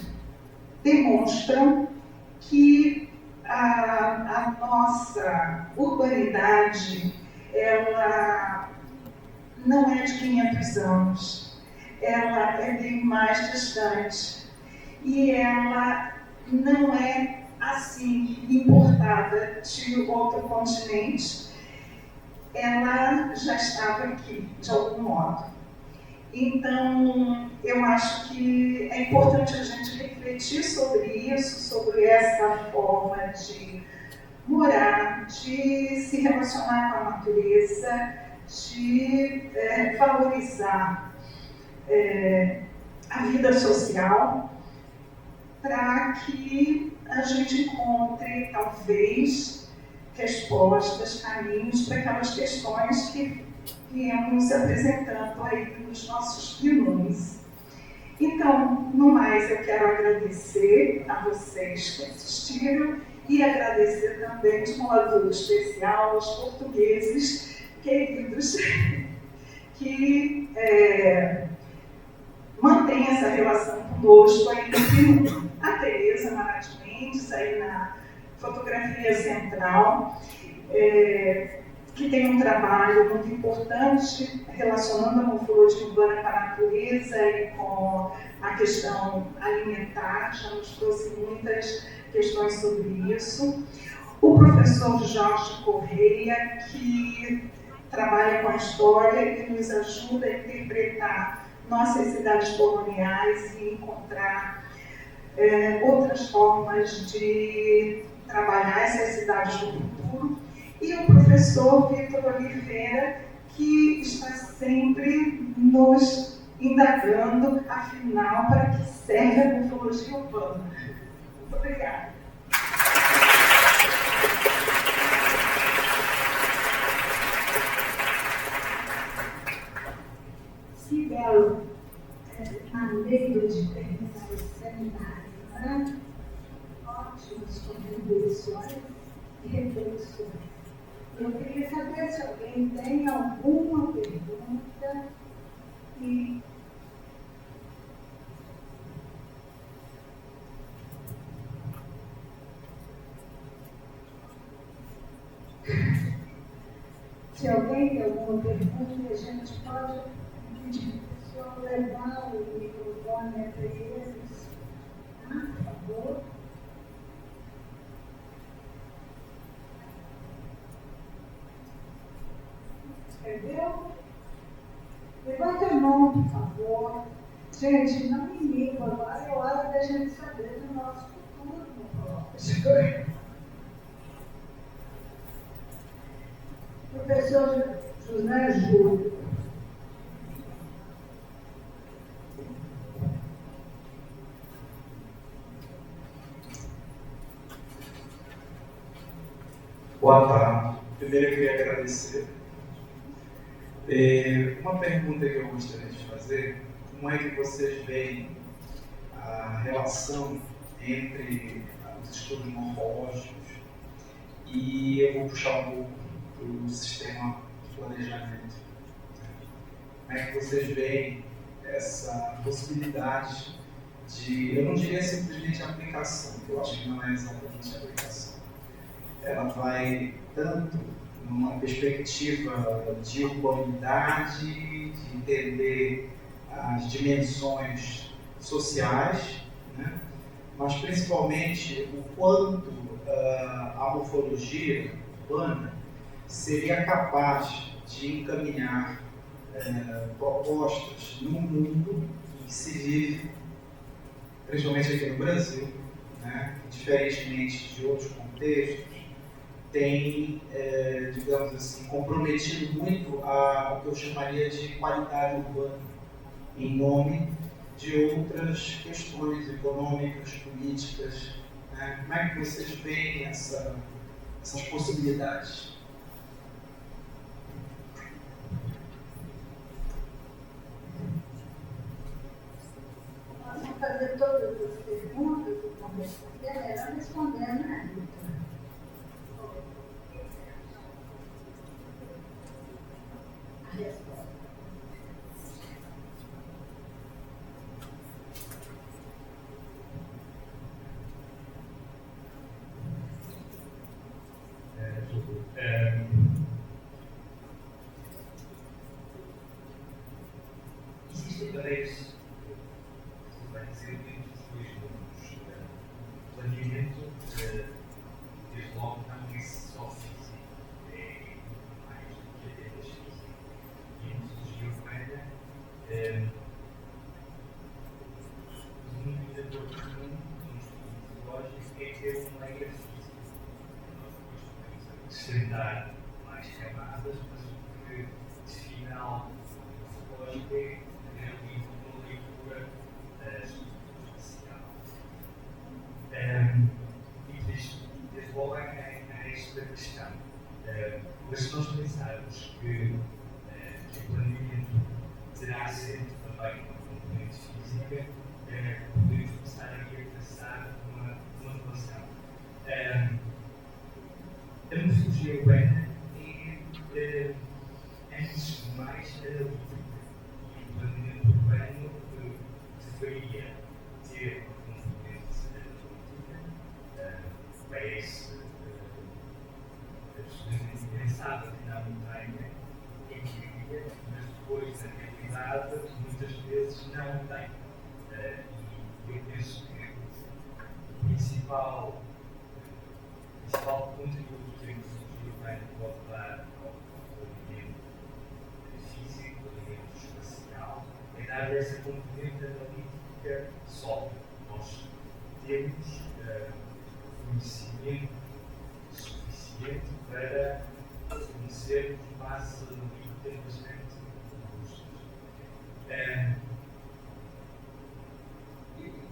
demonstram que a nossa urbanidade, ela não é de 500 anos, ela é bem mais distante e ela não é assim importada de outro continente, ela já estava aqui de algum modo. Então, eu acho que é importante a gente refletir sobre isso, sobre essa forma de morar, de se relacionar com a natureza, de valorizar a vida social, para que a gente encontre, talvez, respostas, caminhos para aquelas questões que viemos apresentando aí nos nossos filmes. Então, no mais, eu quero agradecer a vocês que assistiram e agradecer também de modo especial aos portugueses queridos que mantêm essa relação conosco aí no filme. A Tereza Marat Mendes, aí na fotografia central, que tem um trabalho muito importante relacionando a morfologia urbana com a natureza e com a questão alimentar, já nos trouxe muitas questões sobre isso. O professor Jorge Correia, que trabalha com a história e nos ajuda a interpretar nossas cidades coloniais e encontrar outras formas de trabalhar essas cidades do futuro. E o professor Vitor Oliveira, que está sempre nos indagando, afinal, para que serve a morfologia urbana. Muito obrigada. Cibelo, maneiro de terminar esse seminário, né? Ótimas contribuições e reflexões. Eu queria saber se alguém tem alguma pergunta e se alguém tem alguma pergunta, a gente pode pedir para o pessoal levar o microfone até eles, tá? Por favor. Entendeu? Levante a mão, por favor. Gente, não me liga agora, é hora da gente saber do nosso futuro morfológico. Professor José Júlio. Boa tarde. Primeiro eu queria agradecer. Uma pergunta que eu gostaria de fazer: como é que vocês veem a relação entre os estudos morfológicos e eu vou puxar um pouco do sistema de planejamento? Como é que vocês veem essa possibilidade de, eu não diria simplesmente aplicação, que eu acho que não é exatamente aplicação. Ela vai tanto numa perspectiva de urbanidade, de entender as dimensões sociais, né? Mas principalmente o quanto a morfologia urbana seria capaz de encaminhar propostas no mundo em que se vive, principalmente aqui no Brasil, né? Diferentemente de outros contextos, tem, digamos assim, comprometido muito o que eu chamaria de qualidade urbana, em nome de outras questões econômicas, políticas, né? Como é que vocês veem essas possibilidades? Posso fazer todas as perguntas e vamos responder? Ela respondendo, né, Rita? A resposta. Existem três, vai dizer, dois mundos. Planeamento, desde logo, não é só físico, é mais do que apenas físico. E a metodologia urbana, o denominador comum no estudo metodológico é ter uma regra física. Nós depois podemos acrescentar mais camadas, mas o que define algo metodológico é uma leitura espacial. E desde logo há esta questão. Mas se nós pensarmos que o planeamento terá sempre também uma componente física, podemos começar aqui a traçar uma relação. A metodologia urbana é, antes de mais, analítica. E o planeamento urbano deveria ter uma componente analítica, parece absolutamente impensável que na montanha, em teoria, mas depois a realidade muitas vezes não tem. E eu penso que o principal contributo que a metodologia urbana pode dar ao planeamento físico, planeamento espacial, é dar essa componente analítica sólida. Nós temos conhecimento suficiente para fornecermos bases analíticas é bastante robustas.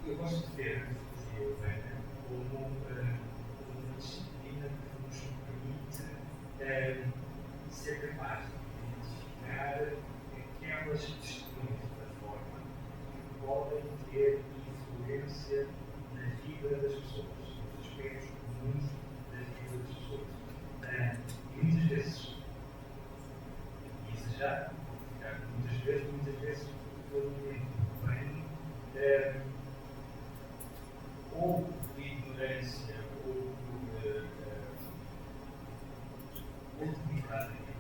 Eu gosto de ver a filosofia urbana como uma disciplina que nos permite ser capaz de identificar aquelas questões da forma que podem ter influência na vida das pessoas, nos aspectos comuns da vida das pessoas. E muitas vezes, e exagerar, muitas vezes, todo mundo vem ou por ignorância ou por deliberadamente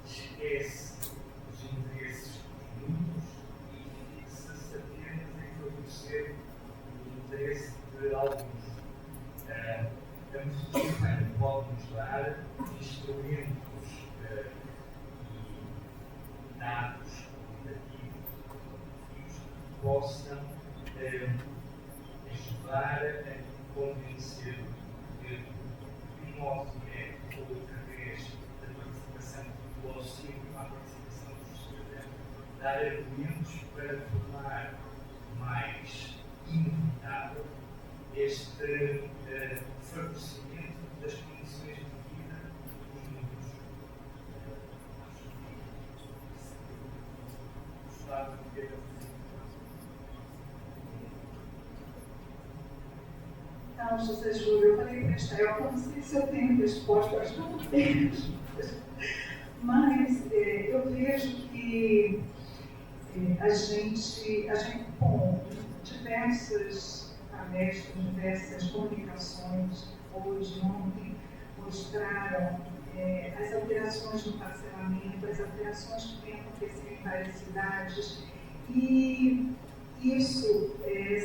esquece os interesses dos muitos e fixa-se apenas em favorecer o interesse de alguns. A filosofia pode nos dar instrumentos e dados qualitativos que possam ajudar a convencer de um modo direto ou através da participação do auxílio à participação do cidadão, dar argumentos para tornar mais inevitável este favorecimento das condições de vida dos muitos. Gostava de ter Então, José Júlio, eu falei para a Estael, não sei se eu tenho resposta, acho que eu não tenho resposta. Mas eu vejo que a gente com diversas palestras, diversas comunicações, hoje, ontem, mostraram as alterações no parcelamento, as alterações que têm acontecido em várias cidades, e isso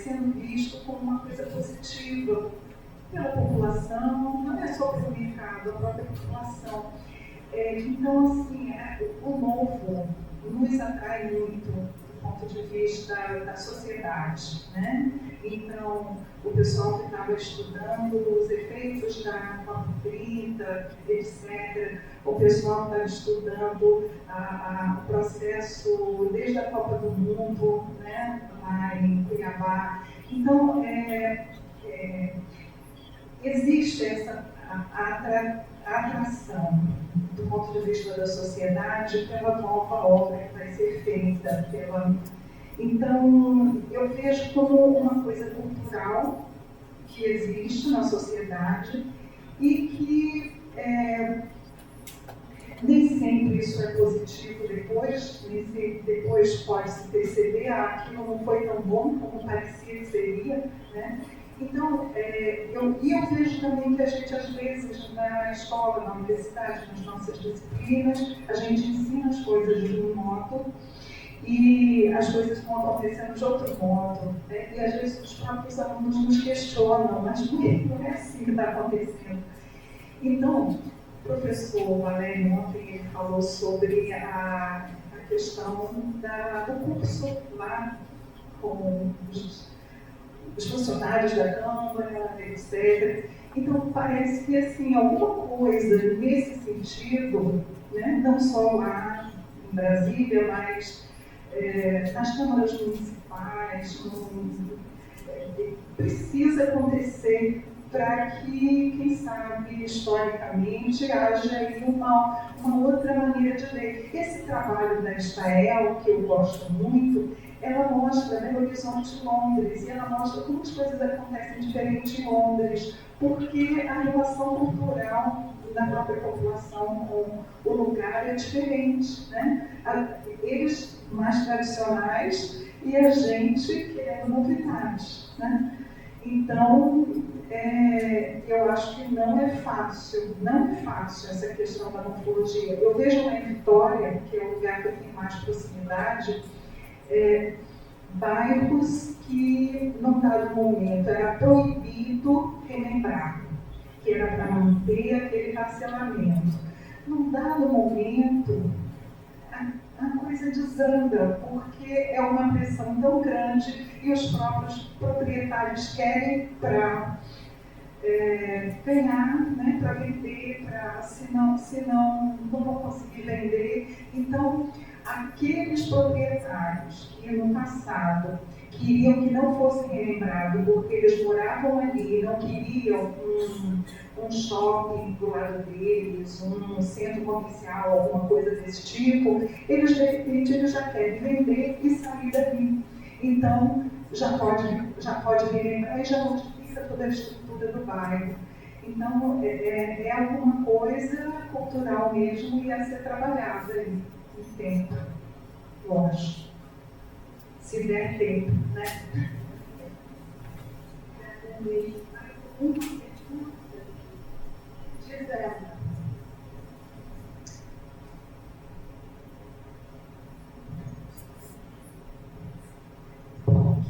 sendo visto como uma coisa positiva pela população, não é só pelo mercado, a própria população. Então, assim, o novo nos atrai muito do ponto de vista da sociedade, né? Então, o pessoal que estava estudando os efeitos da COP30, etc., o pessoal que estava estudando o processo desde a Copa do Mundo, né, lá em Cuiabá. Então, existe essa atração do ponto de vista da sociedade pela nova obra que vai ser feita Então, eu vejo como uma coisa cultural que existe na sociedade e que nem sempre isso é positivo depois, nem sempre depois pode-se perceber aquilo não foi tão bom como parecia que seria, né? Então, eu vejo também que a gente, às vezes, na escola, na universidade, nas nossas disciplinas, a gente ensina as coisas de um modo e as coisas vão acontecendo de outro modo, né? E às vezes os próprios alunos nos questionam, mas não é assim que está acontecendo. Então, o professor Valério ontem ele falou sobre a questão do curso lá com os funcionários da Câmara, etc. Então, parece que assim, alguma coisa nesse sentido, né, não só lá em Brasília, mas nas câmaras municipais, precisa acontecer para que, quem sabe, historicamente, haja aí uma outra maneira de ver. Esse trabalho da Estael, que eu gosto muito, ela mostra, né, o Horizonte Londres, e ela mostra como as coisas acontecem diferente em Londres, porque a relação cultural da própria população com o lugar é diferente, né? Eles mais tradicionais e a gente querendo novidades, né? Então, eu acho que não é fácil essa questão da morfologia. Eu vejo lá em Vitória, que é o lugar que eu tenho mais proximidade, bairros que, num dado momento, era proibido remembrar, que era para manter aquele parcelamento. Num dado momento, a coisa desanda, porque é uma pressão tão grande e os próprios proprietários querem para ganhar, né, para vender, senão não vão conseguir vender. Então, aqueles proprietários que no passado queriam que não fosse relembrado porque eles moravam ali, não queriam um shopping do lado deles, um centro comercial, alguma coisa desse tipo, eles de repente eles já querem vender e sair dali. Então, já pode relembrar e já modifica toda a estrutura do bairro. Então, é alguma coisa cultural mesmo e a ser trabalhada aí, em tempo, lógico. Se der tempo, né? Uma pergunta diz ela.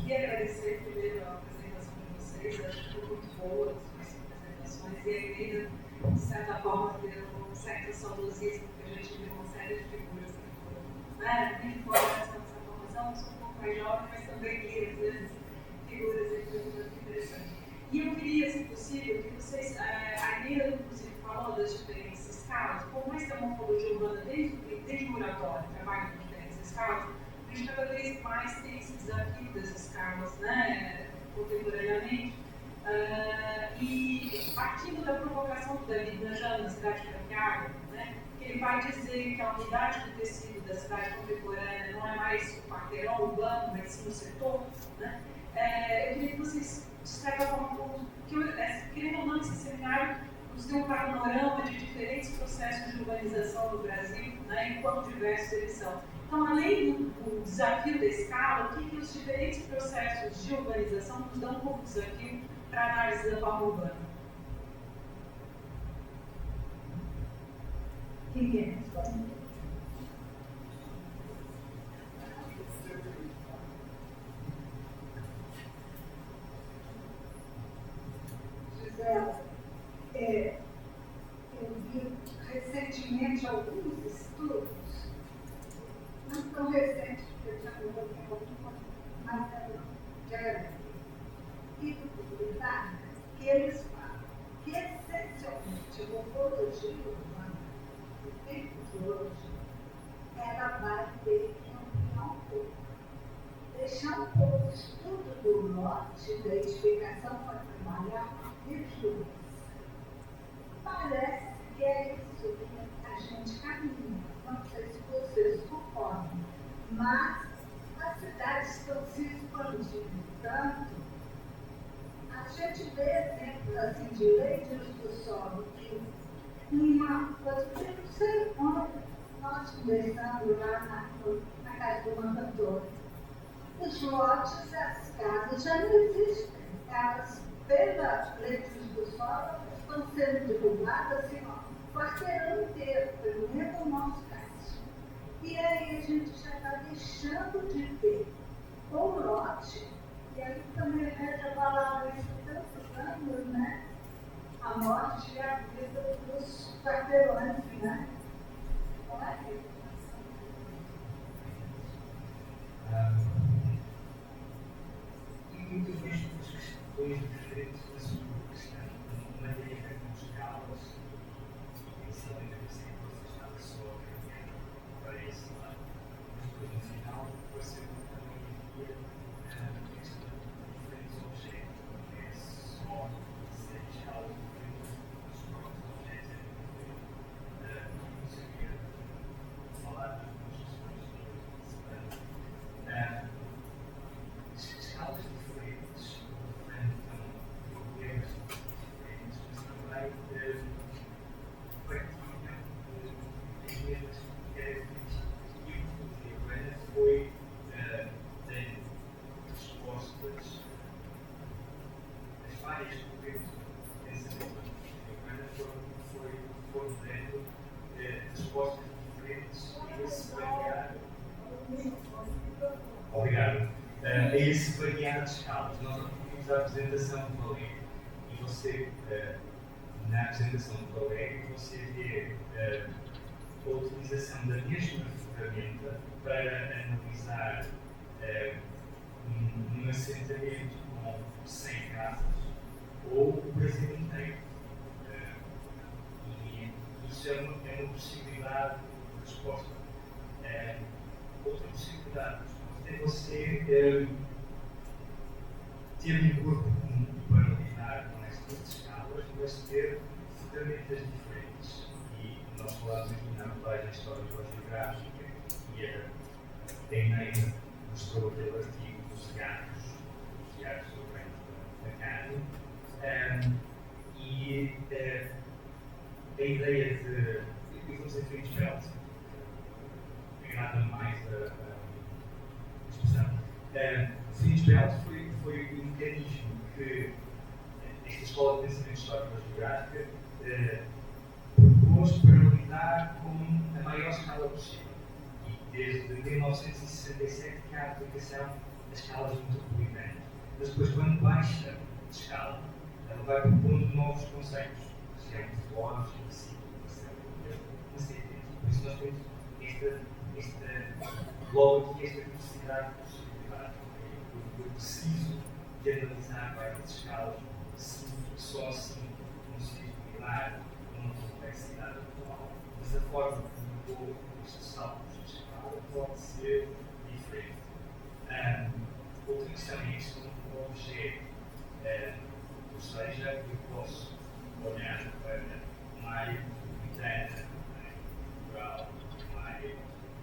Queria agradecer primeiro a apresentação de vocês, acho que foi muito boa as apresentações e a Emília, de certa forma, deu um certo saudosismo, porque a gente viu uma série de figuras que foram, muito importantes nessa formação, eu sou um pouco mais jovem, mas também li, às vezes, figuras e foi muito interessante. E eu queria, se possível, que vocês, a Emília, inclusive, falou das diferentes escalas, por mais que a morfologia urbana, desde o Muratório, trabalha com diferentes escalas, a gente cada vez mais tem esse desafio das escalas, né, contemporaneamente. E partindo da provocação do David Najam na Cidade Franqueada, né, que ele vai dizer que a unidade do tecido da cidade contemporânea não é mais o quarteirão urbano, mas sim o setor, né, eu queria que vocês, de certa forma, querendo ou não, esse seminário nos deu um panorama de diferentes processos de urbanização no Brasil, né, e quão diversos eles são. Então, além do desafio da escala, o que os diferentes processos de urbanização nos dão como desafio para a análise da forma urbana? Quem quer responder? Gisela, eu vi recentemente alguns estudos, não tão recentes, porque eu já coloquei alguma, mas e publicidade, que eles falam que essencialmente a morfologia urbana do tempo de hoje, ela vai ter que ampliar um pouco. Deixar um pouco o estudo do lote, da edificação para trabalhar com virtudes. Parece que é isso que a gente caminha. Não sei se vocês concordam, mas as cidades estão se expandindo tanto. A gente vê exemplos assim de lei de uso do solo, que uma coisa que eu não sei onde nós conversamos lá na casa do Mandatório. Os lotes, as casas já não existem. Elas, pela lei de uso do solo, estão sendo derrubadas assim, o quarteirão inteiro, pelo menos no nosso caso. E aí a gente já está deixando de ter o lote, e aí também a palavra isso tantos anos, né? A morte e a vida dos quarteirões, né? Não é isso? Eu vejo questões diferentes da sua questão. Uma tem a ver com escalas, e sabendo que você estava só a caminhar para esse lado, mas depois no final vai ser também havia a questão de diferentes objetos, não é só ser escalas diferentes dos próprios objetos, não sabia falar das duas questões separadas. Escalas diferentes, então, problemas diferentes, mas também partilham as mesmas características. E o que a Urbana foi dando respostas às várias correntes de pensamento. A Urbana foi dando respostas diferentes a esse variar. Obrigado. A esse variar de escalas. Nós ouvimos a apresentação do Valério e você, na apresentação do Valério, você vê a utilização da mesma ferramenta para analisar um assentamento com 100 casas ou o Brasil inteiro. E isso é uma possibilidade de resposta. é você ter um corpo comum para lidar com estas escalas, mas ter ferramentas diferentes. E nós falamos aqui na abordagem histórico-geográfica, e a Teineira mostrou aquele artigo dos gatos do reino da carne, e a ideia de, eu vou dizer Friedfeld, agrada mais a expressão. Friedfeld foi o mecanismo que esta escola de pensamento histórico-geográfica propôs para lidar com a maior escala possível. E desde 1967 que há a aplicação das escalas metropolitanas. Mas depois, quando baixa de escala, ela vai propondo novos conceitos. Região de flores, de ciclo, uma série deles. Por isso nós temos logo aqui esta diversidade de possibilidades. Eu preciso de analisar várias escalas, só assim consigo lidar com uma complexidade atual. Mas a forma como estes saltos de escala pode ser diferente. Outra questão é a questão do objeto. Ou seja, eu posso olhar para uma área metropolitana, rural, uma área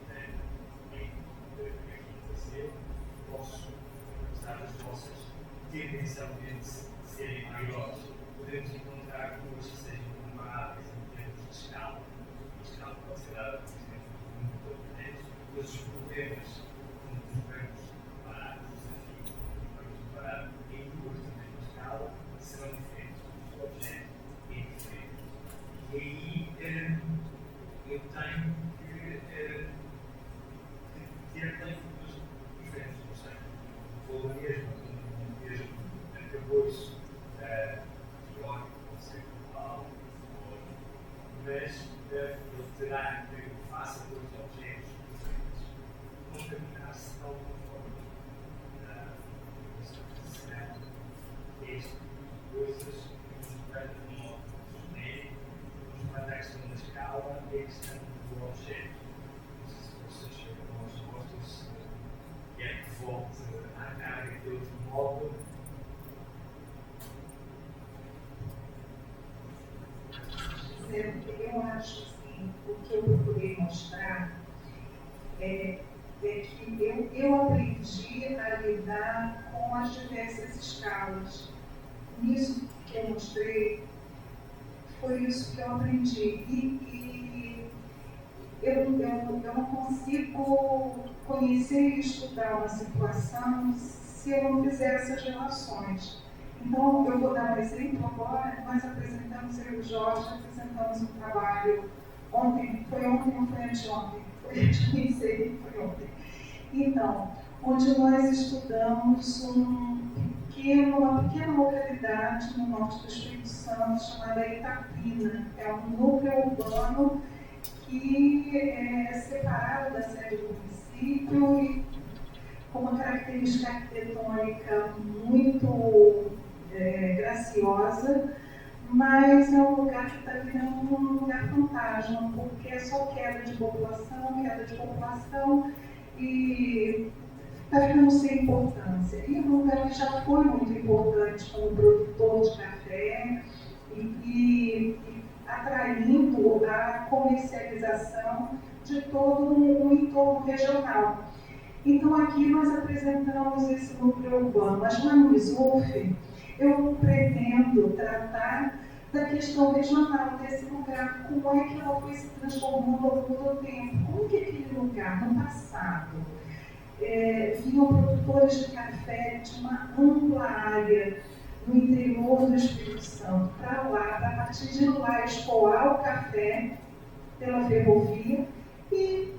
metropolitana aqui no Brasil, posso, apesar das vossas tendencialmente serem maiores, podemos encontrar duas que sejam comparáveis em termos de escala. A escala pode ser dada, por exemplo, muito importante, mas os problemas com os vamos comparar, os desafios que vamos comparar em duas da mesma escala serão diferentes. O objeto é diferente. E aí eu tenho que ter leituras diferentes. Ou seja, vou mesmo arcabouço teórico, conceitual, mas ele terá que faça dois objetos diferentes concatenar-se de alguma forma. Serão este tipo de coisas que nos tratam de modo genérico, nos trata a questão da escala e a questão do objeto. Não sei se vocês chegam às respostas, se quer que volte à carga de outro modo. Eu acho assim, o que eu procurei mostrar é que eu aprendi a lidar com as diversas escalas. Nisso que eu mostrei, foi isso que eu aprendi. E eu não consigo conhecer e estudar uma situação se eu não fizer essas relações. Então, eu vou dar um exemplo agora. Nós apresentamos, eu e o Jorge, apresentamos um trabalho ontem, foi ontem, não foi anteontem, nem sei, foi ontem. Então, onde nós estudamos uma pequena localidade no norte do Espírito Santo, chamada Itapina. É um núcleo urbano que é separado da sede do município e com uma característica arquitetônica muito graciosa, mas é um lugar que está virando um lugar fantasma, porque é só queda de população e está ficando sem importância. E um lugar que já foi muito importante como produtor de café e atraindo a comercialização de todo um entorno regional. Então aqui nós apresentamos esse núcleo urbano, mas lá no SUF eu pretendo tratar da questão regional desse lugar, como é que ela foi se transformando ao longo do tempo, como que aquele lugar, no passado, vinham produtores de café de uma ampla área no interior do Espírito Santo, para lá, a partir de lá escoar o café pela ferrovia e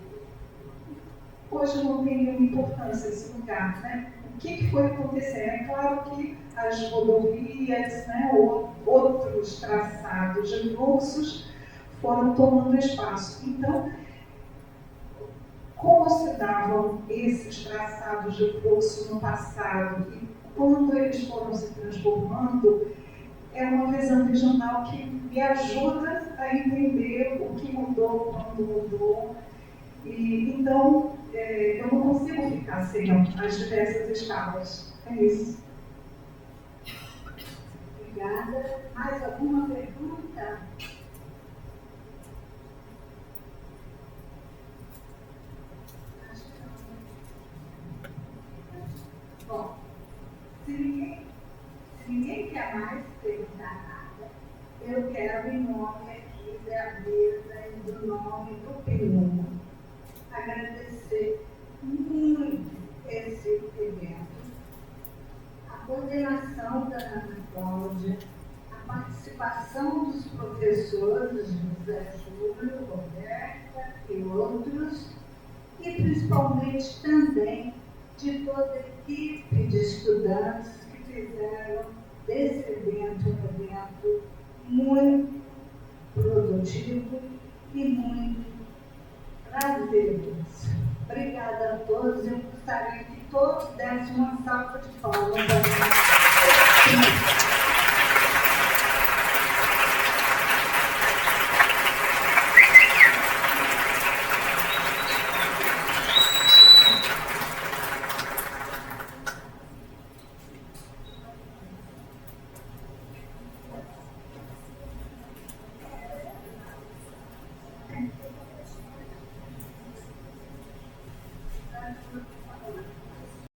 hoje não tem nenhuma importância esse lugar, né? O que foi acontecendo? É claro que as rodovias, né, outros traçados de fluxos foram tomando espaço. Então, como se davam esses traçados de fluxo no passado e quando eles foram se transformando, é uma visão regional que me ajuda a entender o que mudou, quando mudou. E, então, eu não consigo ficar sem as diversas escalas. É isso. Obrigada. Mais alguma pergunta? Acho que não. Bom, se ninguém quer mais perguntar nada, eu quero, em nome aqui da mesa e do nome do PNUM, agradecer muito esse evento, a coordenação da Ana Cláudia, a participação dos professores José Júlio, Roberta e outros, e principalmente também de toda a equipe de estudantes que fizeram desse evento um evento muito produtivo e muito prazeroso. Obrigada a todos. Eu gostaria que todos dessem uma salva de palmas para mim.